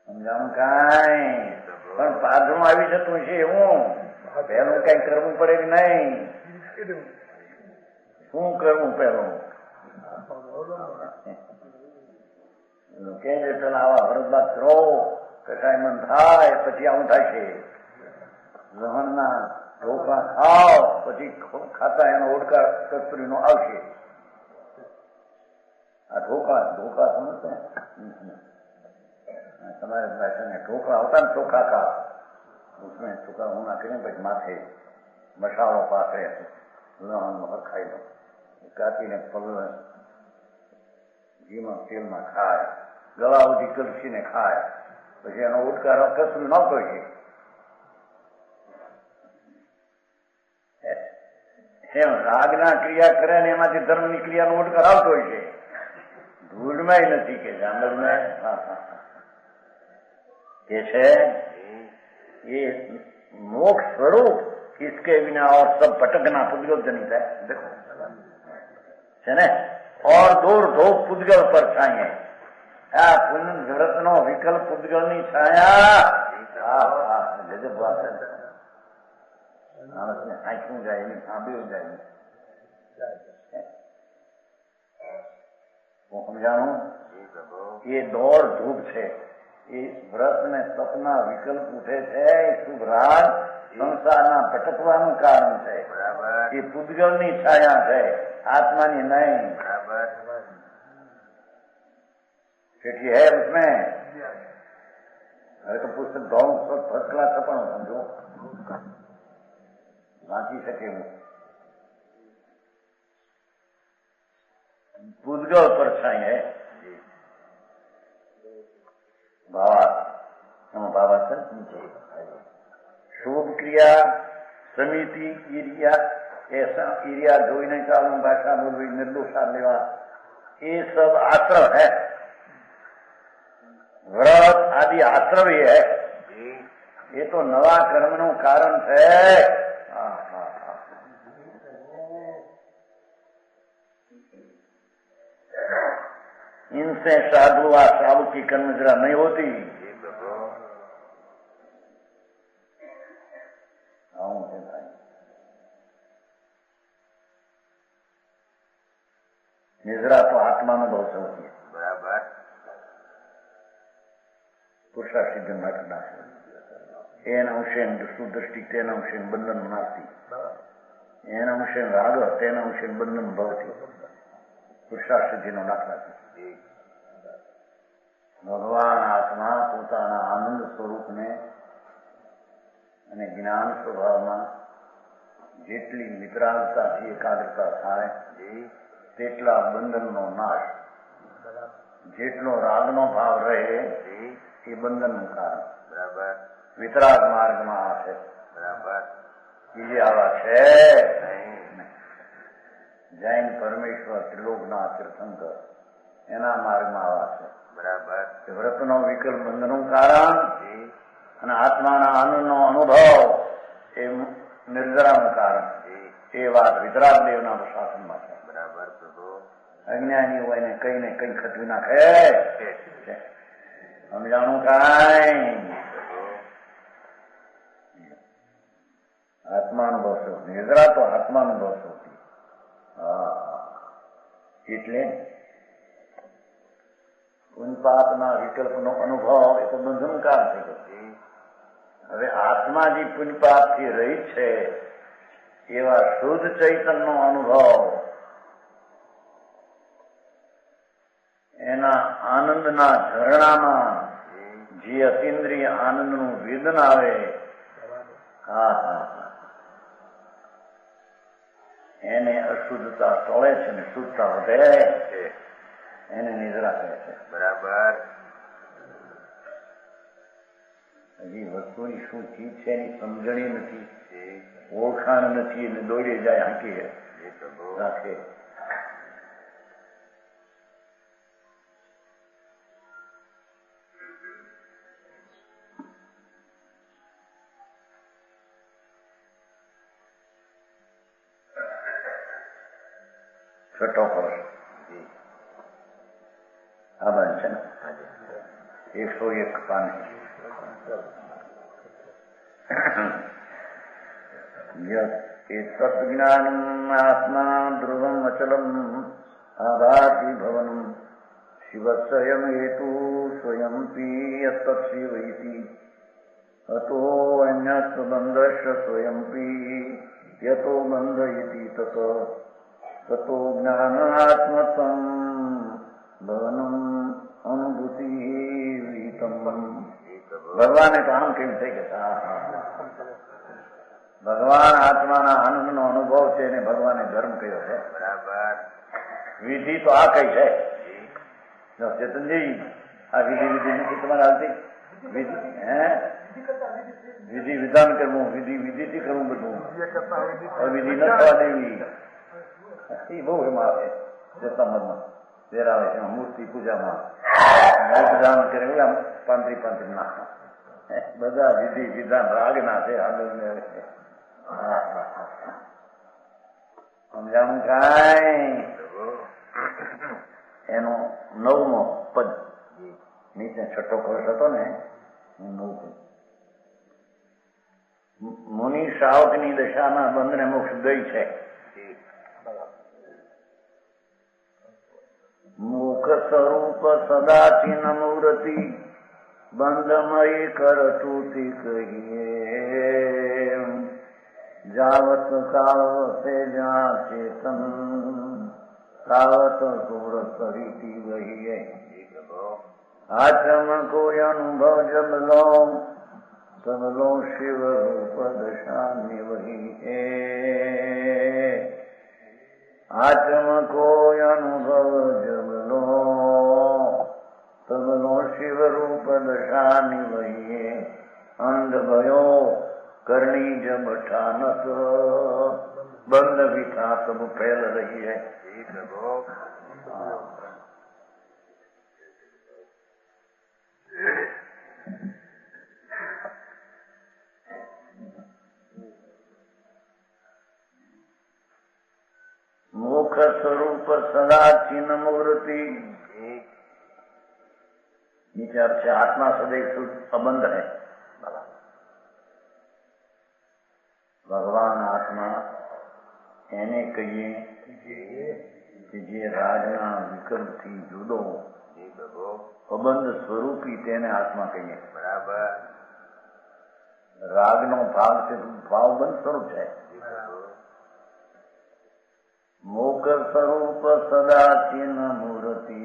સમજાણું કાંઈ? પણ પાછું આવી જતું છે એવું પેલું કઈ કરવું પડે કે નહીં? શું કરવું પેલું કે પેલા આવા વરદાન કરો કસાય મન થાય પછી આવું થાય છે. લહણના ઢોકા ખાઓ પછી ખાતા એનો ઓડકાર કસ્તુરીનો આવશે. આ ઢોકા સમજશે તમારે ભાષા ને ઢોકળા હોતા ને ચોખા કા उसमें चुका होना करें પછી માથે મસાલો પાથરે લહણ હરખાઈ દો કાપીને પગ ઘીમાં તેલમાં ખાય ગળા સુધી કલસીને ખાય પછી એનો ઉડકાર કસરું નહોતો છે. એમ રાગના ક્રિયા કરે ને એમાંથી ધર્મની ક્રિયાનો ઉડકાર આવતો હોય છે. ધૂળમાં નથી કે જામરમાં કે છે ये मोक्ष स्वरूप इसके बिना और सब पटकना पुद्गल जनित है। देखो है ने और दूर धूप पुद्गल पर छाए आ व्रत नो विकल्प पुद्गल नी छाया गजब बात है। मानस ने आंखों जाएगी आंबी हो जाएगी वो समझाणु ये दौड़ धूप है એ વ્રત ને તપના વિકલ્પ ઉઠે છે એ શુભ રાગ સંસારના ભટકવાનું કારણ છે એ પૂતગલની છાયા છે આત્માની નહીં क्योंकि है उसमें अरे तो पुस्तक भाव फर्स्ट क्लास छपाणो समझो वांची सके हूँ पूतगल पर छाई है ભાવાસર શુભ ક્રિયા સમિતિ ઈરિયા જોઈને ચાલુ ભાષા બોલવી નિર્દોષા લેવા એ सब आश्रव है। व्रत आदि आश्रव ही है ये तो नवा कर्म નું કારણ છે। इनसे साधु व साधु की कर्म जरा नहीं होती। निजरा तो आत्मानुभव से होती है बराबर पुरुषा सिद्ध नटना एन अंशेन सुदृष्टि तेन अंशेन बंधन नास्ति एन अंशेन राग तेन अंशेन बंधन भवति पुरुषा सिद्धि नो दाखला भगवान आत्मा પોતાના આનંદ સ્વરૂપને અને જ્ઞાન સ્વભાવમાં જેટલી વિતરાગતાથી એકાગ્રતા થાય તેટલા બંધનનો નાશ જેટલો રાગનો ભાવ રહે એ બંધનનું કારણ બરાબર વિતરાગ માર્ગમાં આ છે બરાબર બીજે આવા છે જૈન પરમેશ્વર ત્રિલોકનાથ તીર્થંકર એના માર્ગમાં આવા છે બરાબર વ્રતનો વિકલ્પ બંધનનું કારણ અને આત્માના આનંદનો અનુભવ એ નિર્જરાનું કારણ એ વાત વિતરાગ દેવના શાસનમાં છે બરાબર પ્રભુ અજ્ઞાની હોય ને કઈ ને કઈ ખતવી નાખે સમજાણું કાંઈ આત્માનુભવ છે નિર્જરા તો આત્માનુભવ છે એટલે પુણ્યપાપના વિકલ્પનો અનુભવ એ તો બંધનકાર થઈ ગયો। હવે આત્મા જે પુણ્યપાપથી રહિત છે એવા શુદ્ધ ચૈતન્યનો અનુભવ એના આનંદના ઝરણામાં જે અતિન્દ્રિય આનંદનું વેદન આવે એને અશુદ્ધતા ટળે છે ને શુદ્ધતા વધે છે એને નિદ્રા કહે છે બરાબર। હજી વસ્તુની શું ચીજ છે એની સમજણી નથી ઓળખાણ નથી એને દોડી જાય હાંકી રાખે છઠ્ઠો પ્રશ્ન આ બન છે ને 101 પાન तत्ज्ञानम् आत्मा ध्रुवम् अचलम् आभाति भवनम् शिवस्वयं हेतु स्वयंपि यत्तत्शिवैति अतो अन्यत् बन्धश्च स्वयंपि यतो बन्ध इति ततो ज्ञानात्मत्वं भवनम् अनुभूतिः विहितम्। भगवाने तो हम केम थे कि ભગવાન આત્માના આનંદનો અનુભવ છે એને ભગવાને ધર્મ કહ્યો છે બરાબર। વિધિ તો આ કઈ છે ચેતનજી આ વિધિ નથી તમારે હાલતી વિધિ હે વિધિ વિધાન કરવું વિધિથી કરવું બધું વિધિ ન થવા દેવી એ બહુ એમાં આવે ચેતનામાં પહેરાવે છે મૂર્તિ પૂજામાં દાન કરે એમ પાંત્રી ના બધા વિધિ વિધાન રાગના છે. સમજાણું કાંઈ? એનો 9મો પદ નીચે 6ઠો કોર્સ હતો ને 9 પદ. મુનિ શ્રાવકની દશાના બંધને મોક્ષ ગઈ છે. મુખ સ્વરૂપ સદાચિન મૂર્તિ બંધમય કરતુતિ કહીએ જાવત કાવતે જ્યાં ચેતન તાવત સુરત રીતિ વહીએ આચમ કોઈ અનુભવ જબલો તબલો શિવ રૂપ દશાની વહીએ આચમ કોઈ અનુભવ જબલો તબલો શિવ રૂપ દશાની વહીએ અંધ ભયો કરણી જબ ઠાનત બંધ વિખા તબ ફેલ રહી है. मुख स्वरूप सदा चिन्ह मूर्ति नीचे अर्थ से आत्मा सदैव अबंध है. ભગવાન આત્મા એને કહીએ કે જે રાજના વિકલ્પથી જુદો અબંધ સ્વરૂપી તેને આત્મા કહીએ. બરાબર. રાગનો ભાગ છે ભાવબંધ સ્વરૂપ છે. મોક્ષ સ્વરૂપ સદા ચિન્હ મૂર્તિ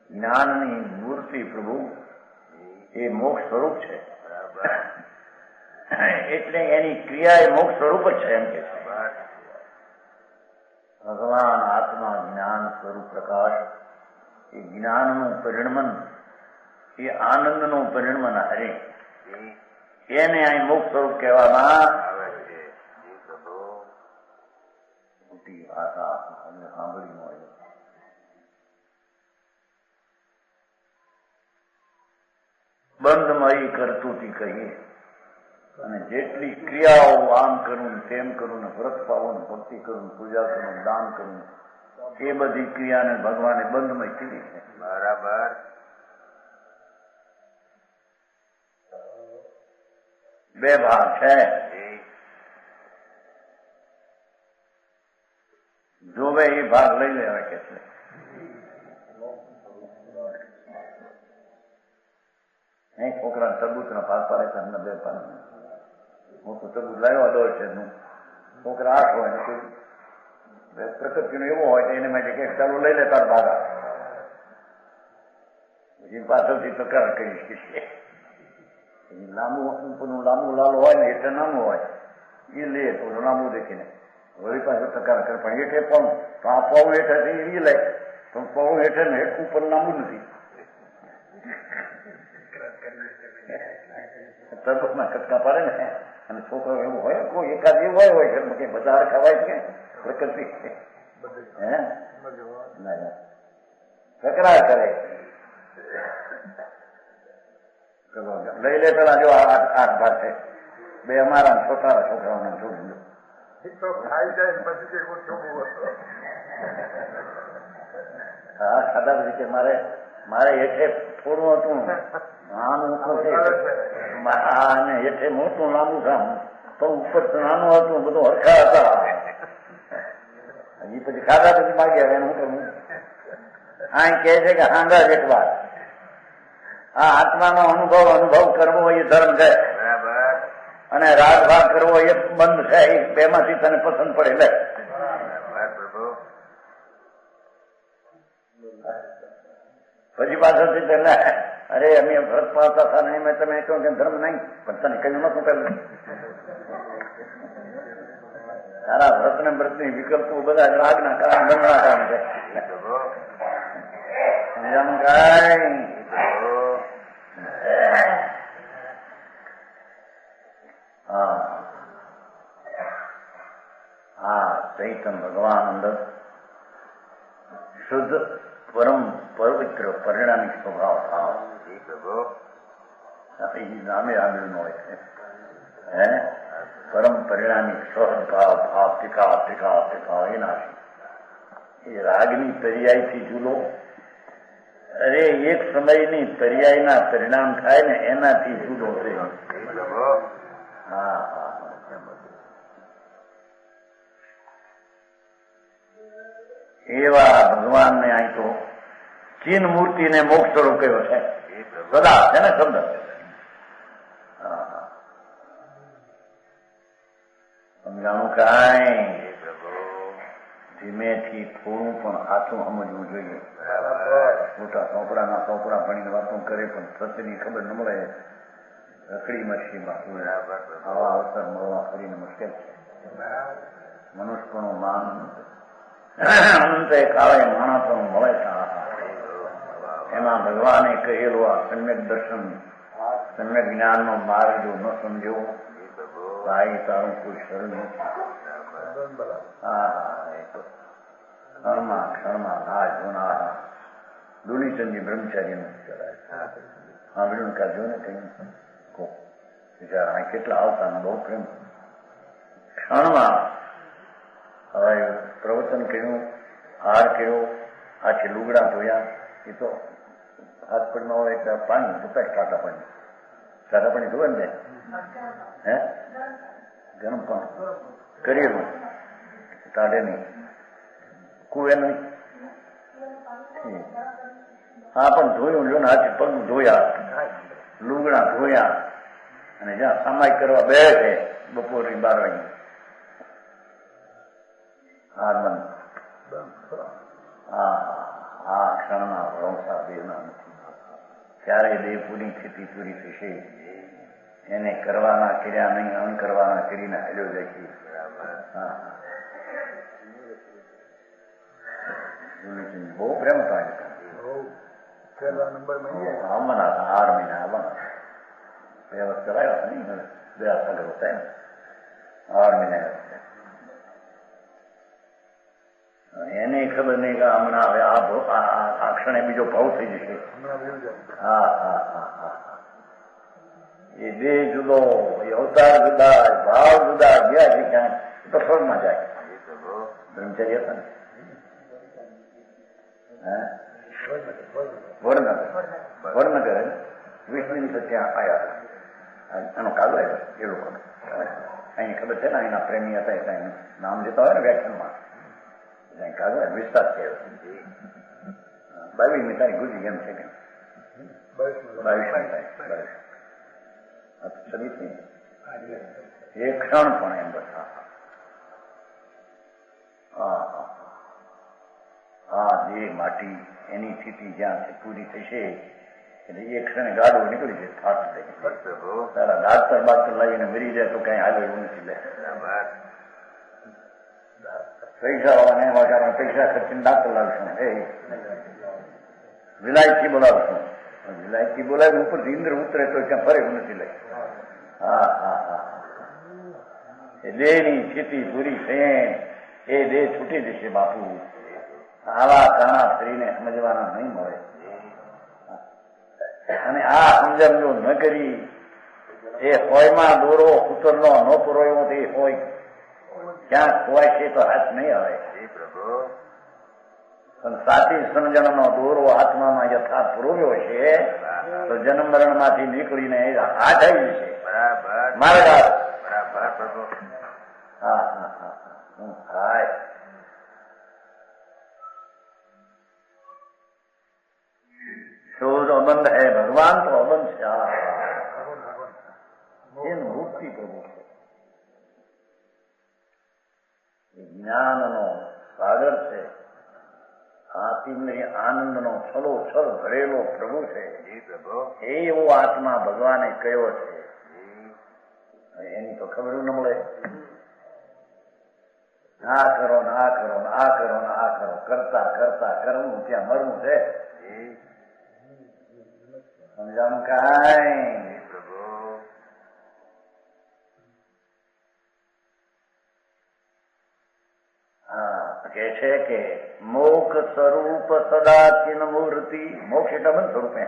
જ્ઞાનની મૂર્તિ પ્રભુ એ મોક્ષ સ્વરૂપ છે. બરાબર. એટલે એની ક્રિયા એ મોક્ષ સ્વરૂપ જ છે એમ કે છે. ભગવાન આત્મા જ્ઞાન સ્વરૂપ પ્રકાશ એ જ્ઞાનનું પરિણમન એ આનંદનું પરિણમન હરે એને અહીં મોક્ષ સ્વરૂપ કહેવામાં આવે છે. મોટી ભાષા અમને સાંભળી હોય. બંધમય કરતુંથી કહીએ અને જેટલી ક્રિયાઓ આમ કરું તેમ કરું ને વ્રત પાવું ભક્તિ કરું પૂજા કરું દાન કરું એ બધી ક્રિયાને ભગવાને બંધમય કીધી છે. બરાબર. બે ભાગ છે. જોવે એ ભાગ લઈ લેવા કે છે. નહીં છોકરા તરબૂચ ના ભાગ પાડે છે અમને 2 પાડે. હું તો તરબૂચ લાવ્યો 10 છે છોકરા 8 હોય ને કોઈ પ્રકૃતિનો એવો હોય તો એને માટે કે ચાલો લઈ લે તાર ભાગા પછી પાછળથી તકરાર કરીશ. લાંબુ લાલ હોય ને એટલે નાનું હોય એ લે તો લાંબુ દેખીને વળી પાછળ તકરાર કરે પણ હેઠે પણ તો આ પાઉ હેઠે એ લે તો પાઉ હેઠે ને ઉપર લાંબુ નથી. તરબૂચના કટકા પાડે ને અને છોકરો એવું હોય કોઈ એકાદ એવું હોય કે બધા ખવાય છે પ્રકૃતિ તકરાર કરે. લઈ લે પેલા જો 8 ભાગ છે 2 અમારા છોકરા છોકરાઓને જોડું હા ખાધા પછી કે મારે હેઠે થોડું હતું નાનું હેઠે મોટું લાંબુ કામ પણ ઉપર નાનું હતું બધું હરખા હતા. હજી પછી ખાધા પછી માગ્યા એનું કરવું. અહીં કહે છે કે હાંગા એક વાત આ આત્માનો અનુભવ કરવો એ ધર્મ છે. બરાબર. અને રાગ ભાગ કરવો એ બંધ છે. એ બેમાંથી તને પસંદ પડે લે. પછી પાછળથી તેને અરે અમે વ્રત પાડતા હતા નહીં મેં તમે કહ્યું કે ધર્મ નહીં પણ તને કહ્યું નતું પેલું. તારા વ્રત ને વ્રત ની વિકલ્પો બધા રાગના કારણ બંધના કામ છે. સમજાણું કાંઈ? હા ચૈતન ભગવાન અંદર શુદ્ધ પરમ પવિત્ર પરિણામિક સ્વભાવ ભાવ નામે આવેલું હોય છે હે પરમ પરિણામિક સહજ ભાવ ભાવ ટીકા ટીકા ટીકા એના એ રાગની પર્યાયથી જુદો અરે એક સમયની પર્યાયના પરિણામ થાય ને એનાથી જુદો છે હા હા એવા ભગવાનને અહીં તો ચીન મૂર્તિને મોક્ષ સ્વરૂપ કયો છે સદા છે ને શબ્દ સમજાણું કાંઈ ધીમેથી થોડું પણ સાચું સમજવું જોઈએ મોટા સોપડાના સોપડા ભણીને વાતો કરે પણ સત્યની ખબર ન મળે રખડી મચ્છીમાં આવા અવસર મળવા ફરીને મુશ્કેલ છે મનુષ્યપણું માન અંતે કાળે માણસોનું મળે છે એમાં ભગવાને કહેલું આ સમ્યક દર્શન સમ્યક જ્ઞાનનો માર્ગ જો ન સમજો ભાઈ તારું કોઈ શરણ નથી ક્ષણમાં નાશ જોનારા દુલીચંદજી બ્રહ્મચારીનું ચલાય સાંભળ્યું કાઢ્યો ને કઈ બિચારા કેટલા આવતા બહુ પ્રેમ ક્ષણમાં હવે પ્રવચન કર્યું હાર કર્યો આથી લુગડા ધોયા એ તો હાથ પગમાં હોય એટલે પાણી રૂપિયા ટાટા પાણી ધોવે ને હે ગરમ પાણી કરેલું ટાઢે નહીં કુએ નહીં હા પણ ધોયું જો ને હાથી પગ ધોયા લુગડા ધોયા અને જ્યાં સામાયિક કરવા બે છે બપોરની 12 વાગે હાર બંધ આ ક્ષણના ભરોસા દેવના નથી ક્યારેય દેહ પૂરી સ્થિતિ પૂરી થશે એને કરવાના કર્યા નહીં અન કરવાના કરીને હાલ્યો જાય છે બહુ પ્રેમ થાય આવવાના હતા 8 મહિના આવવાના 2 વર્ષ કરાયા હતા નહીં 2 સાગર હતા 8 મહિના એને ખબર નહીં કે હમણાં હવે આ ક્ષણે બીજો ભાવ થઈ જશે હા હા હા હા એ દેહ જુદો એ અવતાર જુદા ભાવ જુદા ગયા છે ક્યાંક તો સ્વર્ગમાં જાય બ્રહ્મચર્ય હતા ને વડનગર વિષ્ણુ તો ત્યાં આવ્યા એનો કાગળ આવ્યો એ લોકોનો અહીં ખબર છે ને અહીંના પ્રેમી હતા એટલે એનું નામ લેતા હોય ને વ્યાખ્યાનમાં કાગળ વિસ્તાર થયો 22મી તારીખ ગુજરી એમ છે કે 22મી તારીખ એ ક્ષણ પણ એમ બધા હા જે માટી એની સ્થિતિ જ્યાં પૂરી થશે એટલે એ ક્ષણે ગાડો નીકળી જાય થાક તારા ડાક્ટર લાવીને મરી જાય તો કઈ હાલ એવું નથી લે પૈસા વાળાને વાળા પૈસા ખર્ચીને ડાક્ટર લાવશું એ વિલાયતી બોલાવશું વિલાયતી બોલાવી ઉપરથી ઇન્દ્ર ઉતરે તો ક્યાં ફરે એવું નથી લે હા હા હા એ દેહની સ્થિતિ પૂરી થયે એ દેહ છૂટી જશે બાપુ આવા કાણા સ્ત્રીને સમજવાના નહીં મળે અને આ સમજણ જો ન કરી એ હોયમાં દોરો કુતરનો ન પુરોયો તે હોય ક્યાં ખોવાય છે તો હાથ નહીં આવે પણ સાચી સમજણનો દોરો આત્મામાં યથાર્થ પુરોવ્યો છે તો જન્મ મરણ માંથી નીકળીને હાથ આવી જશે મારે હા હા હા હાય शोध अबंध है भगवान तो अबंध છે એનું મુક્તિ પ્રભુ છે જ્ઞાનનો સાગર છે આત્મની આનંદનો છલો છલ ભરેલો પ્રભુ છે એવો આત્મા ભગવાને કયો છે એની તો ખબર ન મળે આ કરો ને આ કરો ને આ કરો ને આ કરો કરતા કરતા કરવું ત્યાં મરવું છે સમજાણું કાંઈ હા કે છે કે મોક્ષ સ્વરૂપ સદાચિન મૂર્તિ, મોક્ષ એટલે બંધ સ્વરૂપે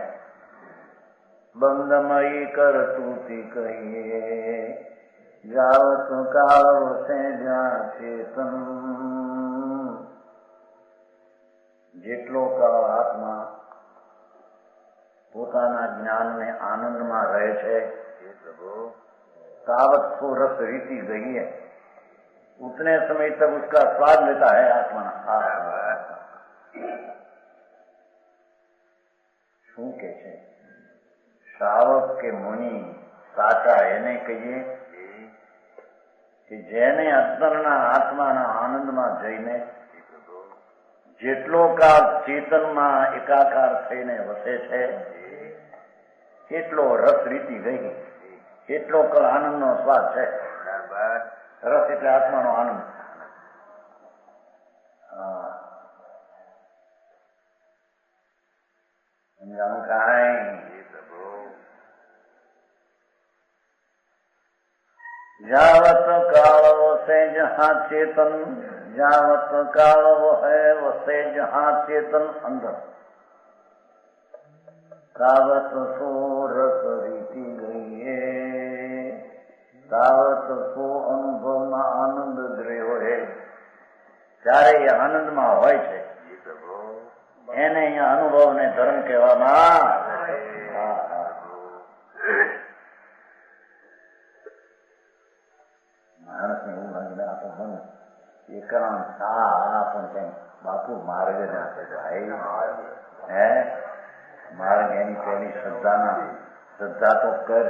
બંધમયી કરતું કહીએ જાવત કાળ સે જ્યાં ચેતન. જેટલો કાળ આત્મા પોતાના જ્ઞાનને આનંદમાં રહે છે तावत को रस रीति गई है, उतने समय तक उसका स्वाद लेता है आत्मा. શું કે છે શ્રાવક કે મુનિ સાચા એને કહીએ કે જેને અંતરના આત્માના આનંદમાં જઈને જેટલો કાળ ચેતનમાં એકાકાર થઈને વસે છે એટલો રસ રીતિ ગઈ, એટલો કાળ આનંદનો સ્વાદ છે. રસ એટલે આત્માનો આનંદ. સમજાણું કાંઈ? જાવત કાળ વસે જહાં ચેતન, જાવત કાળ વહે વસે જહાં ચેતન અંદર, તાવત સો રસ રીતિ ગઈએ તાવત સો અનુભવમાં આનંદ દ્રવ્ય હોય. ત્યારે એ આનંદમાં હોય છે એને અહીંયા અનુભવ ને ધર્મ કહેવામાં. માણસને એવું લાગે આપો મને એકરામ સા પણ કઈ બાપુ માર્ગ નાખે ભાઈ હે માર્ગ એની પેલી શ્રદ્ધા તો કર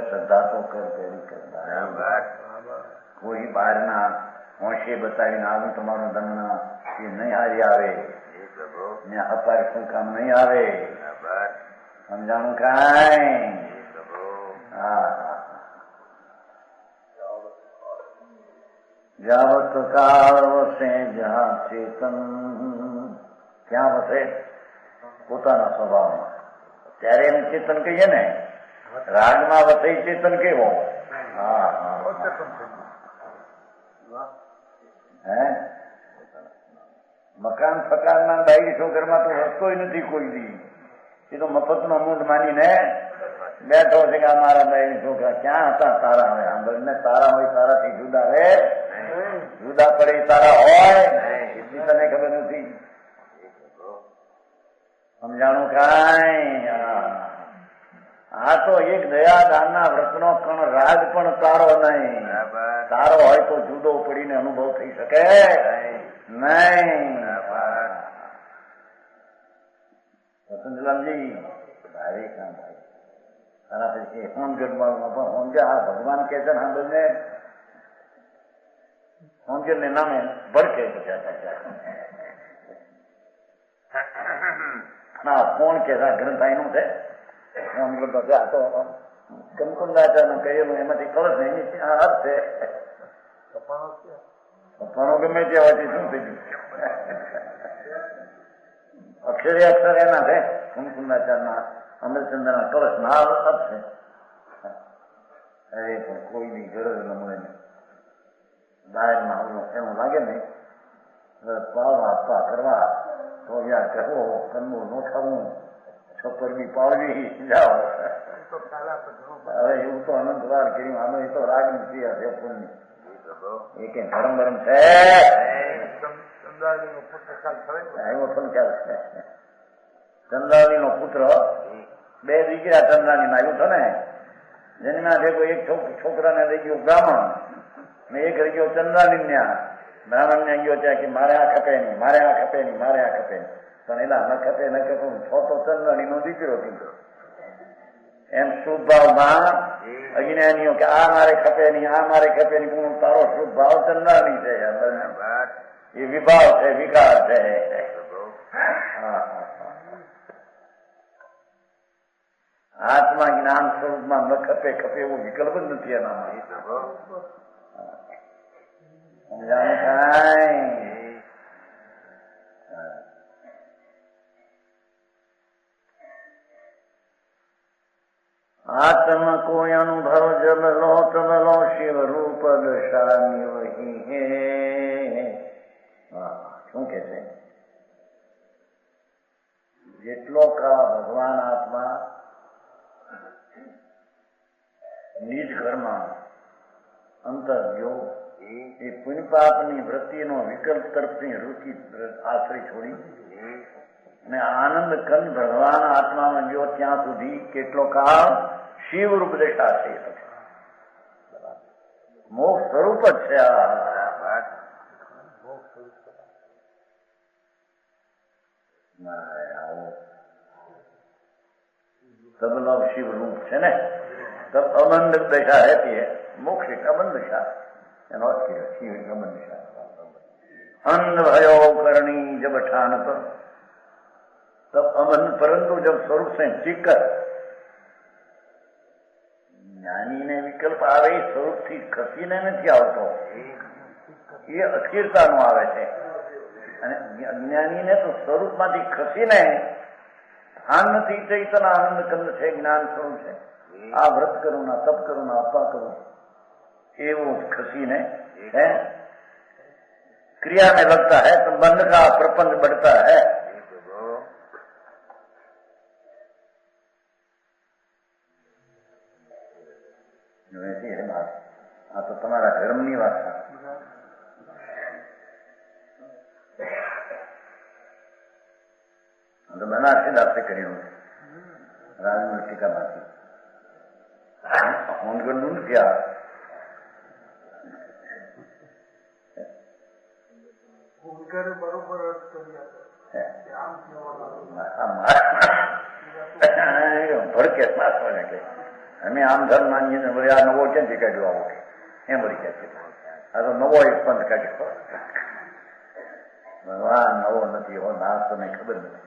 પેલી કરતા. કોઈ બહારના હોંશે બતાવીને આવું તમારું દમન એ નહીં હારી આવે ને અપાર શું કામ નહીં આવે. સમજાણું કાંઈ? હા. જાવત કાળ વસે જહાં ચેતન, ક્યાં વસે? પોતાના સ્વભાવમાં. ત્યારે એને ચેતન કહીએ ને, રાગમાં વસે ચેતન કેવો? હે મકાન ફકારના ડાયરી છોકરમાં તો વસતો નથી કોઈ દી. એ તો મફતનો મૂંઢ માનીને બેઠો છે કે અમારા ડાયરી છોકરા ક્યાં હતા તારા? હોય આંબળને તારા હોય તારાથી જુદા રે, જુદા પડે તારા હોય એટલી તને ખબર નથી. સમજાણું કાંઈ? આ તો એક દયાદાનના વ્રતનો કણ રાગ પણ તારો નહીં. તારો હોય તો જુદો પડીને અનુભવ થઈ શકે નહીં. વસંતલાલજી ભાઈ કામ ભાઈ તારા પછી હોમગઢમાં પણ હોમગે આ ભગવાન કે છે ને હા બંને હોમગઢ ને નામે ભડકે ના કોણ કે ગ્રંથાઈ નું છે આ તો કંકુંદાચાર્ય કહેલું એમાંથી કળશ ને એની અર્થ છે. પપ્પાનો ગમે તે હોવાથી શું થઈ ગયું? અક્ષરે અક્ષર એના છે કંકુંદાચાર્યના અમરચંદ્રના કળશ ના અર્થ છે. અરે પણ કોઈની ગરજ ન મળે ને દાયરમાં એવું લાગે ને પાવા આપવા કરવા તો યાર કહો કન્મું ન થવું છપરબી પાડવી જાઓ. હવે એવું તો અનંતવાર કર્યું. આનો એ તો રાગની ક્રિયા છે પુણ્ય. એ કઈ ધર્મ ધર્મ છે એવો પણ ખ્યાલ છે. ચંદ્રાવલી નો પુત્ર બે દીકરા ચંદ્રાની ના આવ્યું છે ને જેના ભેગો એક છોકરાને લઈ ગયો બ્રાહ્મણ ને એક રહી ગયો ચંદ્રાની ત્યાં. બ્રાહ્મણ ને ગયો ત્યાં કે મારે આ ખપે નહીં, મારે આ ખપે નહીં, મારે આ ખપે નહીં. પણ એના ન ખપે ન ખપે છો તો ચંદ્રાણી નો દીકરો કીધો. એમ શુભ ભાવમાં અજ્ઞાનીઓ કે આ મારે ખપે નહીં, આ મારે ખપે નહીં. પણ તારો શુભ ભાવ ચંદ્રાણી છે. એ વિભાવ છે, વિકાર છે. આત્મા જ્ઞાન સ્વરૂપમાં ન ખપે ખપે એવો વિકલ્પ જ નથી એનામાં. સમજાણું કાંઈ? आत्म को अनुभव जब लो तब लो शिव रूप दशा वही है. શું કે છે? જેટલો કાળ ભગવાન આત્મા નિજ ઘરમાં અંતર ગયો એ પુણ્ય પાપની વૃત્તિનો વિકલ્પ તરફની રુચિ આશ્રય છોડી અને આનંદ કંદ ભગવાન આત્મામાં ગયો ત્યાં સુધી કેટલો કાળ શિવ રૂપ દશા છે. મોક્ષ સ્વરૂપ જ છે. तब लव शिव रूप है ना, तब अबंध दशा रहती है. मोक्ष एक अबंध दशा शिव एक अबंध दशा. अंध भयो करणी जब ठान पर तब अबंध, परंतु जब स्वरूप से चीकर જ્ઞાની ને વિકલ્પ આવે એ સ્વરૂપ થી ખસીને નથી આવતો, એ અસ્થિરતાનો આવે છે. અને અજ્ઞાનીને તો સ્વરૂપમાંથી ખસીને ભાન નથી, ચૈતન આનંદ કંદ છે, જ્ઞાન સ્વરૂપ છે. આ વ્રત કરું ના તપ કરું ના અપા કરું એવું खसीने है क्रिया में लगता है तो बंध का प्रपंच बढ़ता है. ऐसी है बात. આ તો તમારા ધર્મની વાત છે. તો બનારસી દાસે કર્યું રાજમૂર્તિકામાંથી હોનગઢનું નથી. આ બરોબર ભડકે કે અમે આમ ધર્મ માનીએ ને આ નવો ક્યાંથી કાઢ્યો આવો કે એમ વળી કે છે. આ તો નવો એક પંથ કાઢ્યો. ભગવાન નવો નથી હો, ના તને ખબર નથી.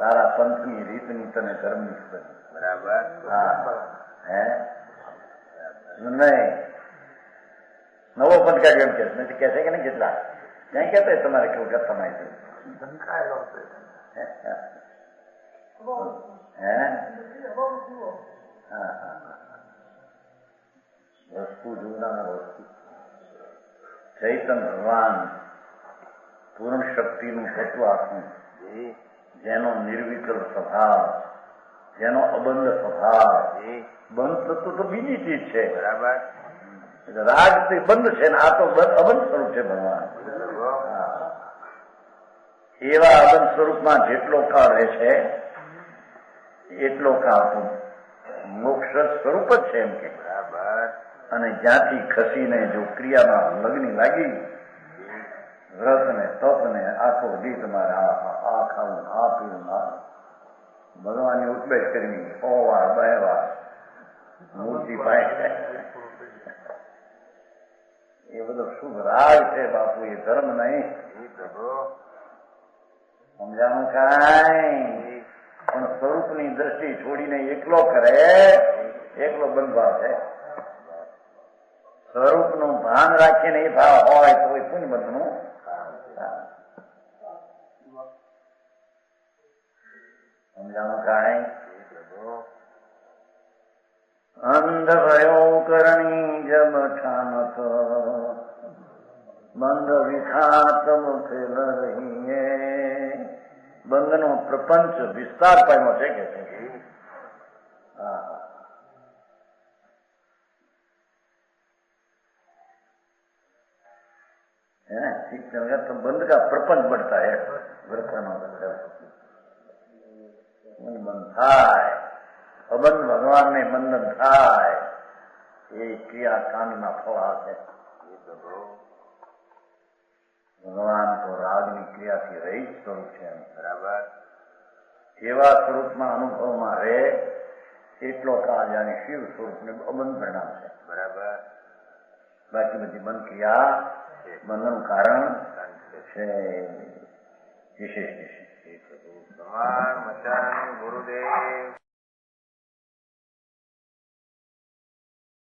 તારા પંથની રીતની તને ધર્મની ખબર નથી. બરાબર. હા હે નહીં, નવો પંથ કાઢ્યો એમ કે નથી કે છે કે નહીં? કેટલા ક્યાં કહેતા તમારે કેવું કરતા માહિતી વસ્તુ જોનાર વસ્તુ ચૈતન ભગવાન પૂર્ણ શક્તિનું તત્વ આખું, જેનો નિર્વિકલ્પ સ્વભાવ, જેનો અબંધ સ્વભાવ. બંધ તત્વ તો બીજી ચીજ છે. બરાબર. રાગ તે બંધ છે ને આ તો અબંધ સ્વરૂપ છે ભગવાન. એવા અબંધ સ્વરૂપમાં જેટલો કાળ રહે છે એટલો કાળ તો મોક્ષ સ્વરૂપ જ છે એમ કે. બરાબર. અને જ્યાંથી ખસીને જો ક્રિયામાં લગ્ન લાગી, વ્રત ને તપ ને આખો દી તમારે આ ખાવું, આ પીવું, આ ભગવાનની ઉપદેશ કરવી, 100 વાર 2 વાર મૂર્તિ પાસે, એ બધો શુભ રાગ છે બાપુ, એ ધર્મ નહીં. સમજાણું કાંઈ? પણ સ્વરૂપની દ્રષ્ટિ છોડીને એકલો કરે, એકલો બંધભાવ છે. સ્વરૂપનું ભાન રાખીને એ ભાવ હોય તો એ પુણ્ય બંધનું. સમજાણું કાંઈ? અંધ ભયો કરણી જબ ઠાનત બંધ વિખાતમ ફેલ રહીએ. બંધનો પ્રપંચ વિસ્તાર પામ્યો છે કે છે. ठीक है, तो बंद का प्रपंच बढ़ता है. બંધ થાય, અબંધ ભગવાન ને બંધન થાય, એ ક્રિયા કાંડના ફળ આ છે. ભગવાન તો રાગની ક્રિયાથી રહિત સ્વરૂપ છે. બરાબર. એવા સ્વરૂપમાં અનુભવમાં રહે એટલો કાળ જાણે શિવ સ્વરૂપને અબંધ પરિણામ છે. બરાબર. બાકી બધી બંધ ક્રિયા બંધનું કારણ છે. વિશેષ ભગવાન મચાન ગુરુદેવ